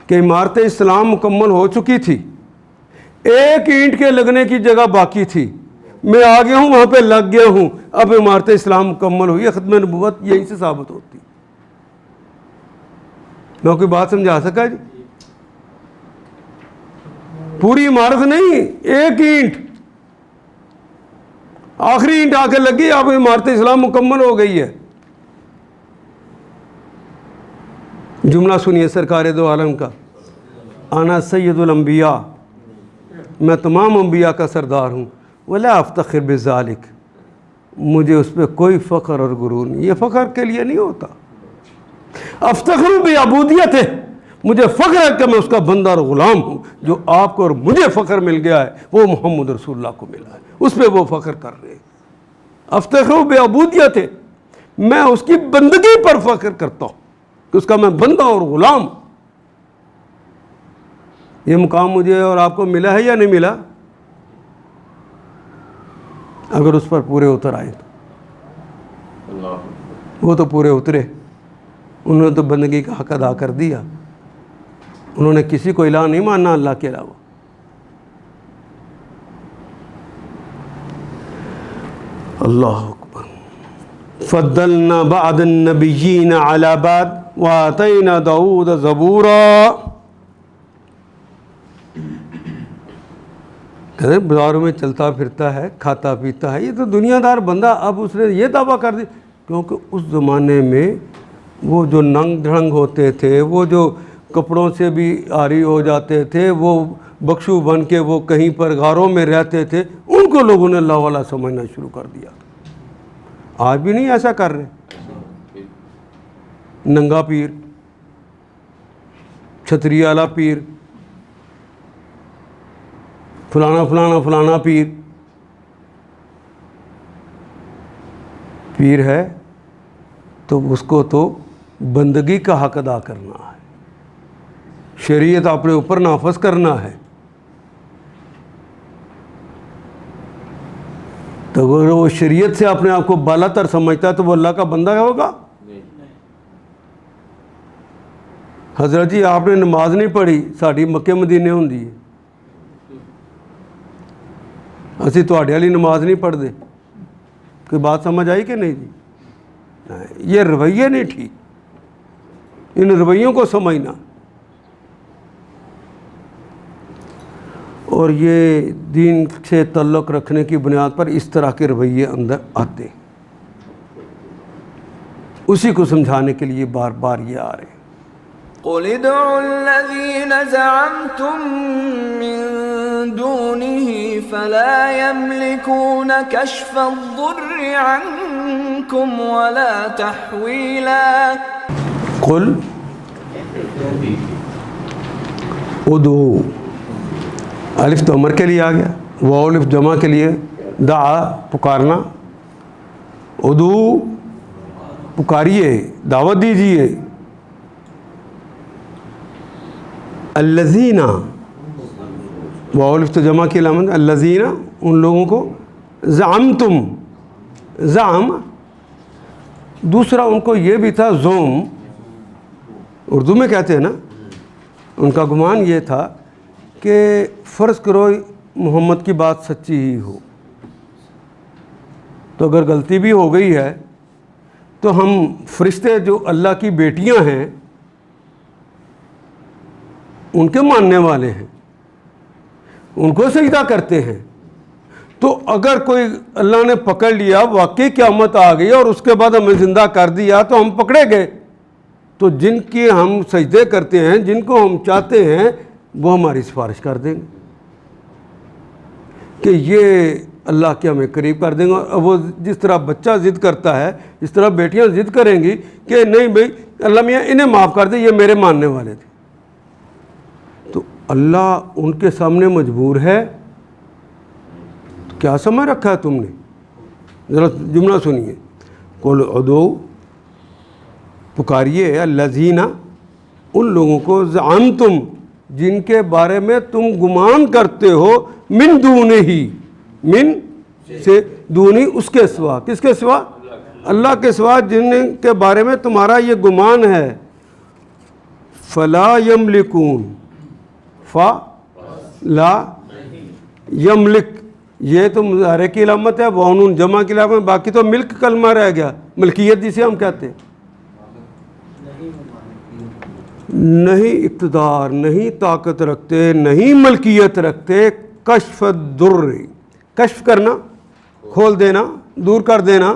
کہ عمارت اسلام مکمل ہو چکی تھی، ایک اینٹ کے لگنے کی جگہ باقی تھی، میں آ گیا ہوں، وہاں پہ لگ گیا ہوں، اب عمارت اسلام مکمل ہوئی ہے۔ ختم نبوت یہی سے ثابت ہوتی۔ میں کوئی بات سمجھا سکا جی؟ پوری عمارت نہیں، ایک اینٹ، آخری اینٹ آ کے لگی، اب عمارت اسلام مکمل ہو گئی ہے۔ جملہ سنیے سرکار دو عالم کا، انا سید الانبیاء، میں تمام انبیاء کا سردار ہوں، ولا افتخر بذالک، مجھے اس پہ کوئی فخر اور غرور نہیں، یہ فخر کے لیے نہیں ہوتا۔ افتخر بعبودیت ہے، مجھے فخر ہے کہ میں اس کا بندہ اور غلام ہوں، جو آپ کو اور مجھے فخر مل گیا ہے وہ محمد رسول اللہ کو ملا ہے، اس پہ وہ فخر کر رہے ہیں۔ افتخر بعبودیت ہے، میں اس کی بندگی پر فخر کرتا ہوں کہ اس کا میں بندہ اور غلام۔ یہ مقام مجھے اور آپ کو ملا ہے یا نہیں ملا؟ اگر اس پر پورے اتر آئے تو وہ تو پورے اترے، انہوں نے تو بندگی کا حق ادا کر دیا، انہوں نے کسی کو الہ نہیں ماننا اللہ کے علاوہ۔ اللہ اکبر۔ فضلنا بعض النبیین علی بعض وآتینا داؤد زبورا۔ کہتے ہیں بازاروں میں چلتا پھرتا ہے، کھاتا پیتا ہے، یہ تو دنیا دار بندہ۔ اب اس نے یہ دعویٰ کر دی، کیونکہ اس زمانے میں وہ جو ننگ دھڑنگ ہوتے تھے، وہ جو کپڑوں سے بھی عاری ہو جاتے تھے، وہ بکشو بن کے وہ کہیں پر غاروں میں رہتے تھے، ان کو لوگوں نے اللہ والا سمجھنا شروع کر دیا۔ آج بھی نہیں ایسا کر رہے، ننگا پیر، چھتری والا پیر، فلانا فلانا فلانا پیر۔ پیر ہے تو اس کو تو بندگی کا حق ادا کرنا ہے، شریعت اپنے اوپر نافذ کرنا ہے۔ تو اگر وہ شریعت سے اپنے آپ کو بالا تر سمجھتا ہے تو وہ اللہ کا بندہ ہوگا؟ حضرت جی آپ نے نماز نہیں پڑھی، ساڈی مکے مدینے ہوندی ہے، اسی تواڈے والی نماز نہیں پڑھتے۔ کوئی بات سمجھ آئی کہ نہیں جی؟ یہ رویے نہیں ٹھیک، ان رویوں کو سمجھنا۔ اور یہ دین سے تعلق رکھنے کی بنیاد پر اس طرح کے رویے اندر آتے، اسی کو سمجھانے کے لیے بار بار یہ آ رہے ہیں۔ قل ادعوا الذين زعمتم من دونه فلا يملكون كشف الضر عنكم ولا تحويلا۔ قل ادعو، الف تو امر کے لیے آ گیا، واو الف جمع کے لیے، دعا پکارنا، ادعو پکاریے، دعوت دیجیے، الذین، واو الف تو جمع کی علامت، الذین ان لوگوں کو، زعمتم، زعم دوسرا ان کو یہ بھی تھا زوم، اردو میں کہتے ہیں نا، ان کا گمان یہ تھا کہ فرض کرو محمد کی بات سچی ہی ہو تو اگر غلطی بھی ہو گئی ہے تو ہم فرشتے جو اللہ کی بیٹیاں ہیں ان کے ماننے والے ہیں، ان کو سجدہ کرتے ہیں، تو اگر کوئی اللہ نے پکڑ لیا، واقعی قیامت آ گئی اور اس کے بعد ہمیں زندہ کر دیا تو ہم پکڑے گئے، تو جن کی ہم سجدے کرتے ہیں، جن کو ہم چاہتے ہیں، وہ ہماری سفارش کر دیں گے کہ یہ اللہ کے ہمیں قریب کر دیں گے۔ اور وہ جس طرح بچہ ضد کرتا ہے اس طرح بیٹیاں ضد کریں گی کہ نہیں بھائی اللہ میاں انہیں معاف کر دے، یہ میرے ماننے والے تھے، تو اللہ ان کے سامنے مجبور ہے۔ کیا سمجھ رکھا ہے تم نے؟ ذرا جملہ سنیے، قل ادعو پکاریے، الذین ان لوگوں کو، زعمتم جن کے بارے میں تم گمان کرتے ہو، من دونہ ہی، من سے دونی اس کے سوا، کس کے سوا؟ اللہ کے سوا جن کے بارے میں تمہارا یہ گمان ہے، فلا یملکون، لا یملک یہ تو مضارع کی علامت ہے، وانون جمع کی علامت، باقی تو ملک کلمہ رہ گیا، ملکیت جسے ہم کہتے ہیں، نہیں اقتدار، نہیں طاقت رکھتے، نہیں ملکیت رکھتے، کشف الضر، کشف کرنا، کھول دینا، دور کر دینا،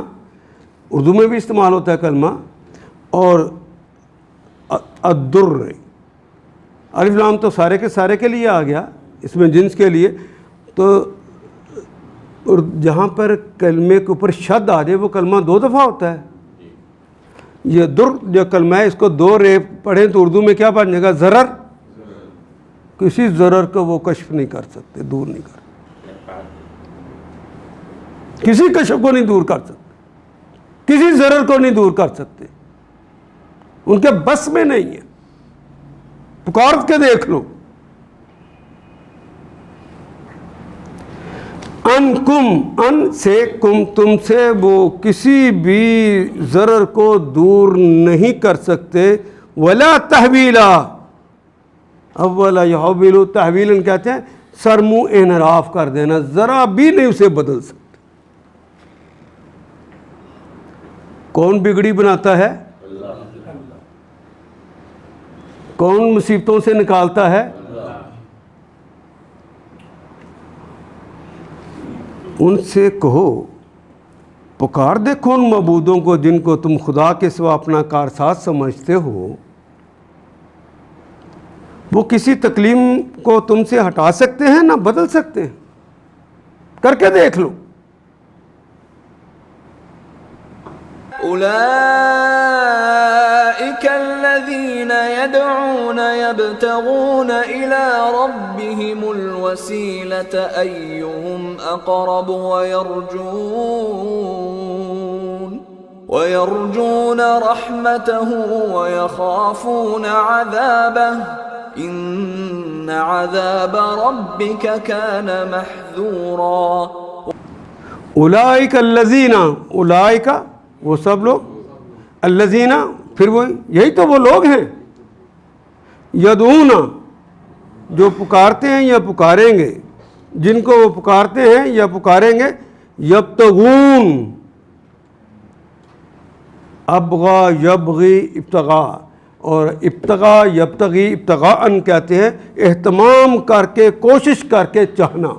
اردو میں بھی استعمال ہوتا ہے کلمہ، اور الضر، الف لام تو سارے کے سارے کے لیے آ گیا، اس میں جنس کے لیے، تو اور جہاں پر کلمے کے اوپر شد آ جائے وہ کلمہ 2 دفعہ ہوتا ہے. یہ در جو کلمہ ہے اس کو 2 ریپ پڑھیں تو اردو میں کیا بن جائے گا؟ ضرر. کسی ضرر کو وہ کشف نہیں کر سکتے، دور نہیں کر سکتے، کسی کشف کو نہیں دور کر سکتے، کسی ضرر کو نہیں دور کر سکتے، ان کے بس میں نہیں ہے. پکار کے دیکھ لو. ان کم، ان سے، کم تم سے، وہ کسی بھی ضرر کو دور نہیں کر سکتے. ولا تحویلا، اولا یحولو، تحویلاً کہتے ہیں سر منہ انحراف کر دینا، ذرا بھی نہیں اسے بدل سکتے. کون بگڑی بناتا ہے؟ کون مصیبتوں سے نکالتا ہے؟ ان سے کہو، پکار دیکھو ان معبودوں کو جن کو تم خدا کے سوا اپنا کارساز سمجھتے ہو. وہ کسی تکلیم کو تم سے ہٹا سکتے ہیں نہ بدل سکتے ہیں. کر کے دیکھ لو. أولئك الذين يدعون يبتغون إلى ربهم الوسيلة أيهم أقرب ويرجون رحمته ويخافون عذابه إن عذاب ربك كان محذورا. اولئک الذین، اولئک وہ سب لوگ، الذین پھر وہ یہی تو وہ لوگ ہیں، یدعون جو پکارتے ہیں یا پکاریں گے، جن کو وہ پکارتے ہیں یا پکاریں گے، یبتغون، ابغا یبغی ابتغاء، اور ابتغاء یبتغی ابتغاءً کہتے ہیں اہتمام کر کے، کوشش کر کے چاہنا.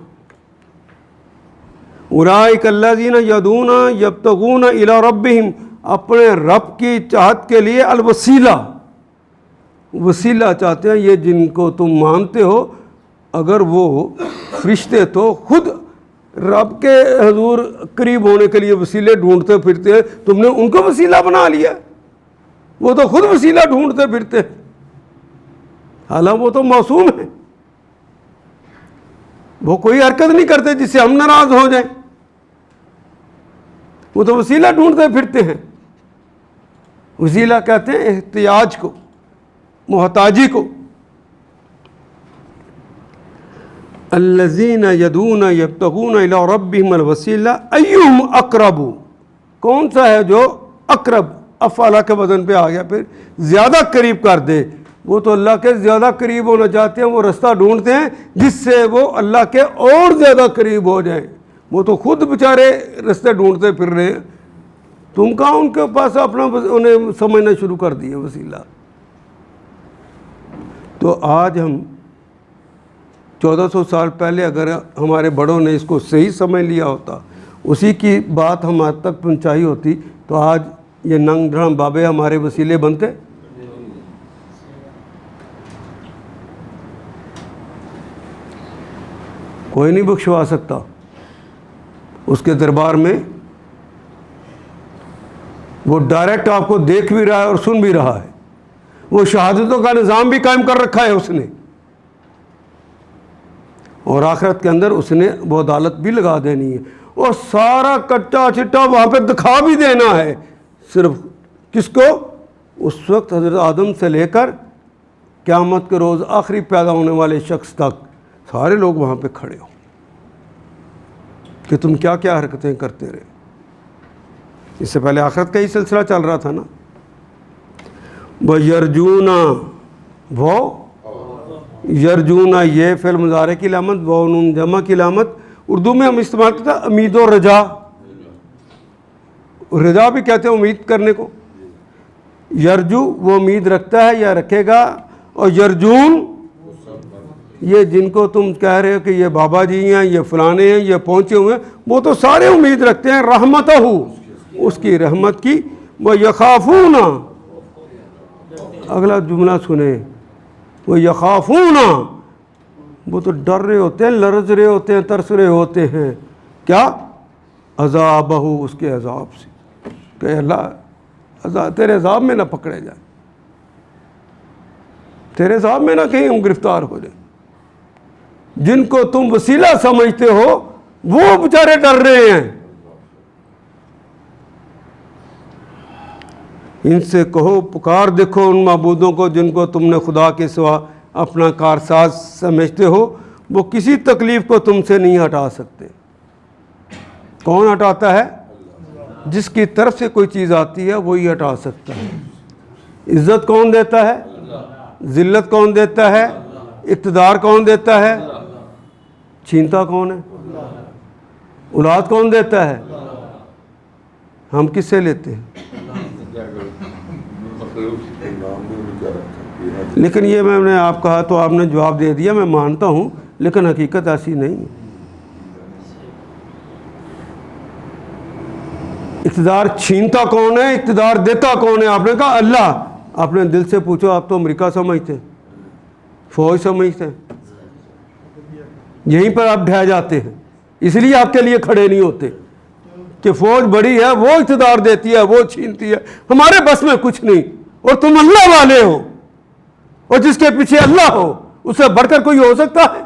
اولئک الذین یدعون یبتغون الی ربہم، اپنے رب کی چاہت کے لیے الوسیلہ، وسیلہ چاہتے ہیں. یہ جن کو تم مانتے ہو، اگر وہ فرشتے تو خود رب کے حضور قریب ہونے کے لیے وسیلے ڈھونڈتے پھرتے ہیں، تم نے ان کو وسیلہ بنا لیا. وہ تو خود وسیلہ ڈھونڈتے پھرتے ہیں، حالانکہ وہ تو معصوم ہیں، وہ کوئی حرکت نہیں کرتے جس سے ہم ناراض ہو جائیں. وہ تو وسیلہ ڈھونڈتے پھرتے ہیں. وسیلہ کہتے ہیں احتیاج کو، محتاجی کو. الذین یدعون یبتغون الی ربہم الوسیلہ ایہم اقرب، کون سا ہے جو اقرب، افعلہ کے وزن پہ آ گیا، پھر زیادہ قریب کر دے. وہ تو اللہ کے زیادہ قریب ہونا چاہتے ہیں، وہ رستہ ڈھونڈتے ہیں جس سے وہ اللہ کے اور زیادہ قریب ہو جائیں. وہ تو خود بیچارے رستے ڈھونڈتے پھر رہے ہیں، تم کہاں ان کے پاس اپنا انہیں سمجھنا شروع کر دیے وسیلہ. تو آج ہم 1400 سال پہلے اگر ہمارے بڑوں نے اس کو صحیح سمجھ لیا ہوتا، اسی کی بات ہمارے تک پہنچائی ہوتی، تو آج یہ ننگ ڈھرم بابے ہمارے وسیلے بنتے. کوئی نہیں بخشوا سکتا. اس کے دربار میں وہ ڈائریکٹ آپ کو دیکھ بھی رہا ہے اور سن بھی رہا ہے. وہ شہادتوں کا نظام بھی قائم کر رکھا ہے اس نے، اور آخرت کے اندر اس نے وہ عدالت بھی لگا دینی ہے، اور سارا کٹا چٹا وہاں پہ دکھا بھی دینا ہے. صرف کس کو؟ اس وقت حضرت آدم سے لے کر قیامت کے روز آخری پیدا ہونے والے شخص تک سارے لوگ وہاں پہ کھڑے ہو کہ تم کیا کیا حرکتیں کرتے رہے. اس سے پہلے آخرت کا ہی سلسلہ چل رہا تھا نا. وَيَرْجُونَ، وہ یرجونا، یہ فعل مضارع کی علامت، وہ نون جمع کی علامت. اردو میں ہم استعمال کرتے ہیں امید و رجا. رجا بھی کہتے ہیں امید کرنے کو. یرجو وہ امید رکھتا ہے یا رکھے گا، اور یرجون یہ جن کو تم کہہ رہے ہو کہ یہ بابا جی ہیں، یہ فلانے ہیں، یہ پہنچے ہوئے ہیں، وہ تو سارے امید رکھتے ہیں رحمتہ، اس کی رحمت کی. وہ یخافون، اگلا جملہ سنیں، وہ یخافون، وہ تو ڈر رہے ہوتے ہیں، لرز رہے ہوتے ہیں، ترس رہے ہوتے ہیں، کیا؟ عذابہ، اس کے عذاب سے، کہ اللہ تیرے عذاب میں نہ پکڑے جائیں، تیرے عذاب میں نہ کہیں ہم گرفتار ہو جائیں۔ جن کو تم وسیلہ سمجھتے ہو وہ بیچارے ڈر رہے ہیں۔ ان سے کہو، پکار دیکھو ان معبودوں کو جن کو تم نے خدا کے سوا اپنا کارساز سمجھتے ہو، وہ کسی تکلیف کو تم سے نہیں ہٹا سکتے۔ کون ہٹاتا ہے؟ جس کی طرف سے کوئی چیز آتی ہے وہی ہٹا سکتا ہے۔ عزت کون دیتا ہے؟ ذلت کون دیتا ہے؟ اقتدار کون دیتا ہے؟ چھینتا کون ہے؟ اولاد کون دیتا ہے؟ ہم کس سے لیتے ہیں؟ لیکن یہ میں نے آپ کہا تو آپ نے جواب دے دیا، میں مانتا ہوں، لیکن حقیقت ایسی نہیں ہے۔ اقتدار چھینتا کون ہے؟ اقتدار دیتا کون ہے؟ آپ نے کہا اللہ۔ آپ نے دل سے پوچھو، آپ تو امریکہ سمجھتے ہیں، فوج سمجھتے ہیں، یہیں پر آپ ڈھہ جاتے ہیں، اس لیے آپ کے لیے کھڑے نہیں ہوتے کہ فوج بڑی ہے، وہ اقتدار دیتی ہے، وہ چھینتی ہے، ہمارے بس میں کچھ نہیں، اور تم اللہ والے ہو، اور جس کے پیچھے اللہ ہو اس سے بڑھ کر کوئی ہو سکتا ہے؟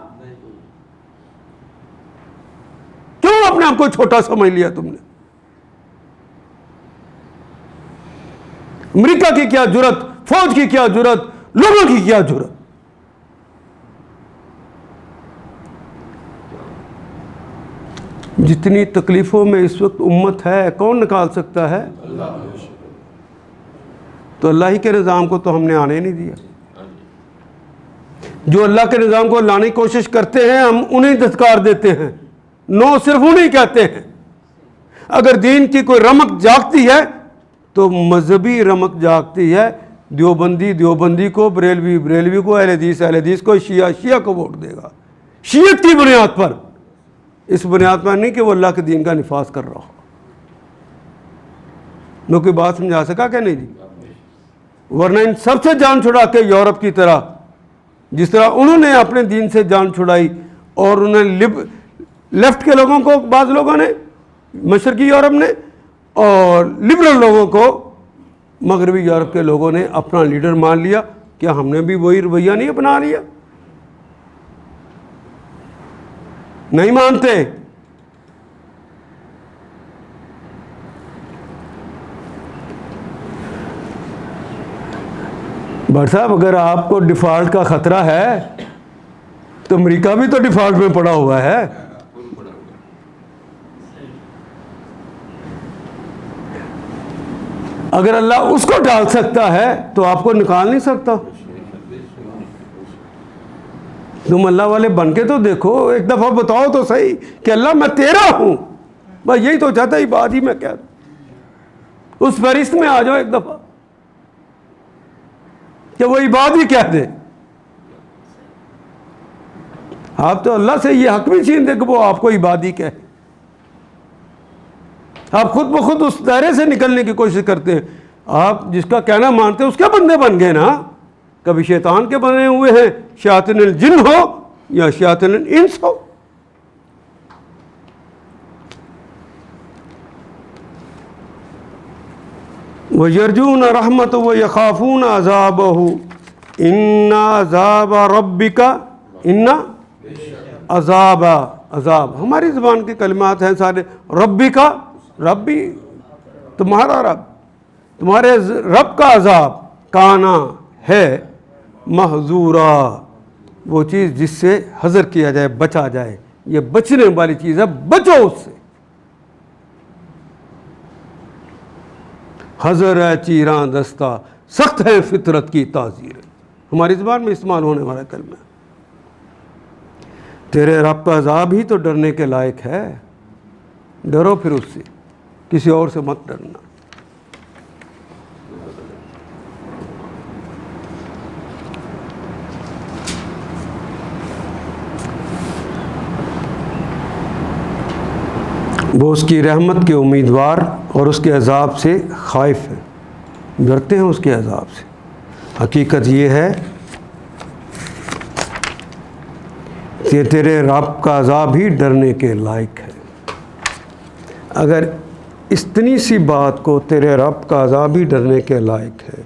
کیوں اپنے آپ کو چھوٹا سمجھ لیا تم نے؟ امریکہ کی کیا جرت، فوج کی کیا جرت، لوگوں کی کیا جرت؟ جتنی تکلیفوں میں اس وقت امت ہے، کون نکال سکتا ہے؟ تو اللہ ہی کے نظام کو تو ہم نے آنے نہیں دیا۔ جو اللہ کے نظام کو لانے کی کوشش کرتے ہیں ہم انہیں دھتکار دیتے ہیں، نو صرف انہیں کہتے ہیں۔ اگر دین کی کوئی رمق جاگتی ہے تو مذہبی رمق جاگتی ہے، دیوبندی دیوبندی کو، بریلوی بریلوی کو، اہل حدیث اہل حدیث کو، شیعہ شیعہ کو ووٹ دے گا، شیعت کی بنیاد پر، اس بنیاد پر نہیں کہ وہ اللہ کے دین کا نفاذ کر رہا ہو۔ میں کوئی بات سمجھا سکا کہ نہیں جی؟ ورنہ ان سب سے جان چھڑا کے یورپ کی طرح، جس طرح انہوں نے اپنے دین سے جان چھڑائی، اور انہیں لیفٹ کے لوگوں کو، بعض لوگوں نے، مشرقی یورپ نے، اور لبرل لوگوں کو، مغربی یورپ کے لوگوں نے اپنا لیڈر مان لیا۔ کیا ہم نے بھی وہی رویہ نہیں اپنا لیا؟ نہیں مانتے۔ بھٹ صاحب، اگر آپ کو ڈیفالٹ کا خطرہ ہے تو امریکہ بھی تو ڈیفالٹ میں پڑا ہوا ہے۔ اگر اللہ اس کو ڈال سکتا ہے تو آپ کو نکال نہیں سکتا۔ تم اللہ والے بن کے تو دیکھو، ایک دفعہ بتاؤ تو صحیح کہ اللہ میں تیرا ہوں۔ بس یہی تو چاہتا ہے، بات ہی میں کہہ دوں، اس فہرست میں آ جاؤ ایک دفعہ کہ وہ بات ہی کہہ دے۔ آپ تو اللہ سے یہ حق بھی چھین دے کہ وہ آپ کو عبادی کہے۔ آپ خود بخود اس دائرے سے نکلنے کی کوشش کرتے ہیں۔ آپ جس کا کہنا مانتے ہیں اس کے بندے بن گئے نا۔ کبھی شیطان کے بنے ہوئے ہیں، شیاطین الجن ہو یا شیاطین الانس ہو۔ وَيَرْجُونَ رَحْمَتَهُ وَيَخَافُونَ عَذَابَهُ إِنَّ عَذَابَ رَبِّكَ إِنَّ عذاب ہماری زبان کے کلمات ہیں سارے۔ ربی کا، ربی تمہارا رب، تمہارے رب کا عذاب کانا ہے محظورا، وہ چیز جس سے حذر کیا جائے، بچا جائے، یہ بچنے والی چیز ہے، بچو اس سے۔ حذر ہے چیراں دستہ، سخت ہے فطرت کی تعزیر، ہماری زبان میں استعمال ہونے والا کلمہ۔ تیرے رب کا عذاب ہی تو ڈرنے کے لائق ہے، ڈرو پھر اس سے، کسی اور سے مت ڈرنا۔ وہ اس کی رحمت کے امیدوار اور اس کے عذاب سے خائف ہیں، ڈرتے ہیں اس کے عذاب سے۔ حقیقت یہ ہے یہ تیرے رب کا عذاب ہی ڈرنے کے لائق ہے۔ اگر اتنی سی بات کو تیرے رب کا عذاب ہی ڈرنے کے لائق ہے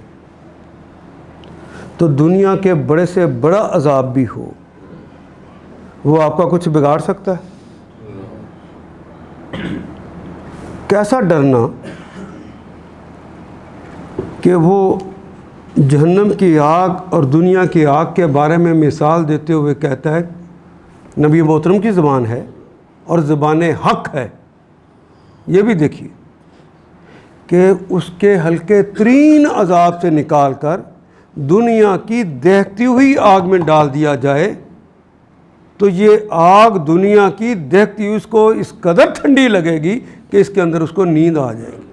تو دنیا کے بڑے سے بڑا عذاب بھی ہو، وہ آپ کا کچھ بگاڑ سکتا ہے؟ کیسا ڈرنا کہ وہ جہنم کی آگ اور دنیا کی آگ کے بارے میں مثال دیتے ہوئے کہتا ہے، نبی محترم کی زبان ہے اور زبان حق ہے، یہ بھی دیکھیے کہ اس کے ہلکے ترین عذاب سے نکال کر دنیا کی دہتی ہوئی آگ میں ڈال دیا جائے تو یہ آگ دنیا کی دہتی ہوئی اس کو اس قدر ٹھنڈی لگے گی کہ اس کے اندر اس کو نیند آ جائے گی۔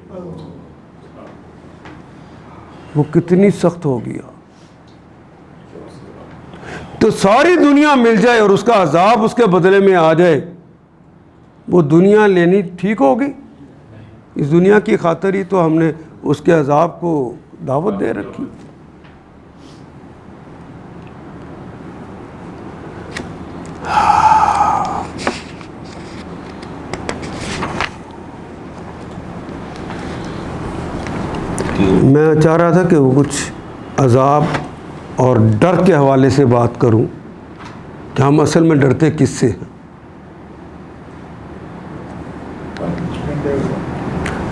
وہ کتنی سخت ہوگی۔ تو ساری دنیا مل جائے اور اس کا عذاب اس کے بدلے میں آ جائے، وہ دنیا لینی ٹھیک ہوگی؟ اس دنیا کی خاطر ہی تو ہم نے اس کے عذاب کو دعوت دے رکھی۔ میں چاہ رہا تھا کہ وہ کچھ عذاب اور ڈر کے حوالے سے بات کروں کہ ہم اصل میں ڈرتے کس سے ہیں،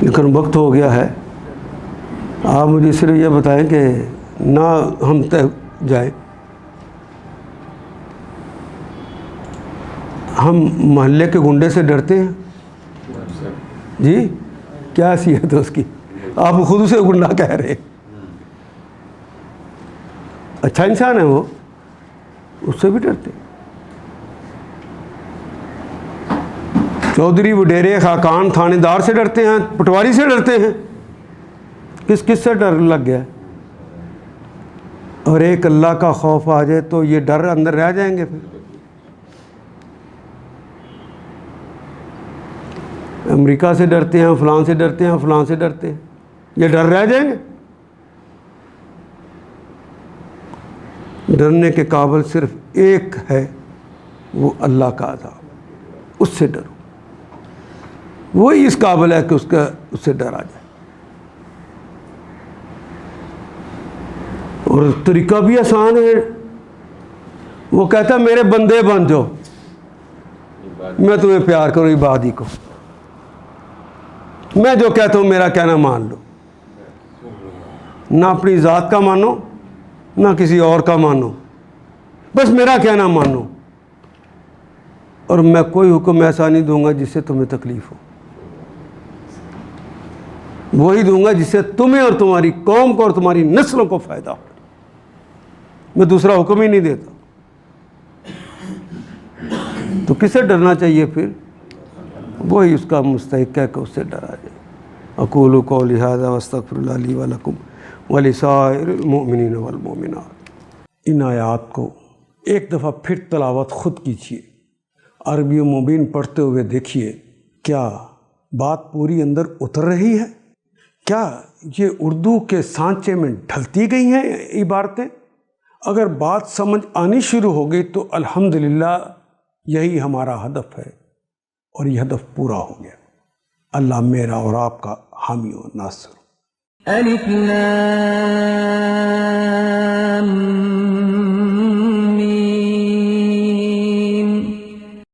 لیکن وقت ہو گیا ہے۔ آپ مجھے صرف یہ بتائیں کہ نہ ہم طے جائیں، ہم محلے کے گنڈے سے ڈرتے ہیں؟ جی کیا حیثیت ہے اس کی؟ آپ خود اسے گنڈا کہہ رہے ہیں۔ اچھا انسان ہے وہ، اس سے بھی ڈرتے۔ چودھری وڈیرے خاقان تھانے دار سے ڈرتے ہیں، پٹواری سے ڈرتے ہیں، کس سے ڈر لگ گیا؟ اور ایک اللہ کا خوف آ جائے تو یہ ڈر اندر رہ جائیں گے۔ پھر امریکہ سے ڈرتے ہیں، فلان سے ڈرتے ہیں، فلان سے ڈرتے ہیں، یہ ڈر رہ جائیں گے؟ ڈرنے کے قابل صرف ایک ہے، وہ اللہ کا عذاب، اس سے ڈرو۔ وہی اس قابل ہے کہ اس سے ڈر آ جائے۔ اور طریقہ بھی آسان ہے، وہ کہتا ہے میرے بندے بن جاؤ، میں تمہیں پیار کروں عبادی کو، میں جو کہتا ہوں میرا کہنا مان لو، نہ اپنی ذات کا مانو نہ کسی اور کا مانو، بس میرا کہنا مانو، اور میں کوئی حکم ایسا نہیں دوں گا جس سے تمہیں تکلیف ہو، وہی دوں گا جس سے تمہیں اور تمہاری قوم کو اور تمہاری نسلوں کو فائدہ ہو، میں دوسرا حکم ہی نہیں دیتا۔ تو کسے ڈرنا چاہیے پھر؟ وہی اس کا مستحق ہے کہ اس سے ڈرا جائے۔ اقول قولی ھذا واستغفر اللہ لی ولکم ولسائر المؤمنین والمؤمنات۔ ان آیات کو ایک دفعہ پھر تلاوت خود کیجیے، عربی و مبین پڑھتے ہوئے دیکھیے کیا بات پوری اندر اتر رہی ہے، کیا یہ اردو کے سانچے میں ڈھلتی گئی ہیں عبارتیں؟ اگر بات سمجھ آنی شروع ہو گئی تو الحمدللہ یہی ہمارا ہدف ہے، اور یہ ہدف پورا ہو گیا۔ اللہ میرا اور آپ کا حامی و ناصر۔ الف لام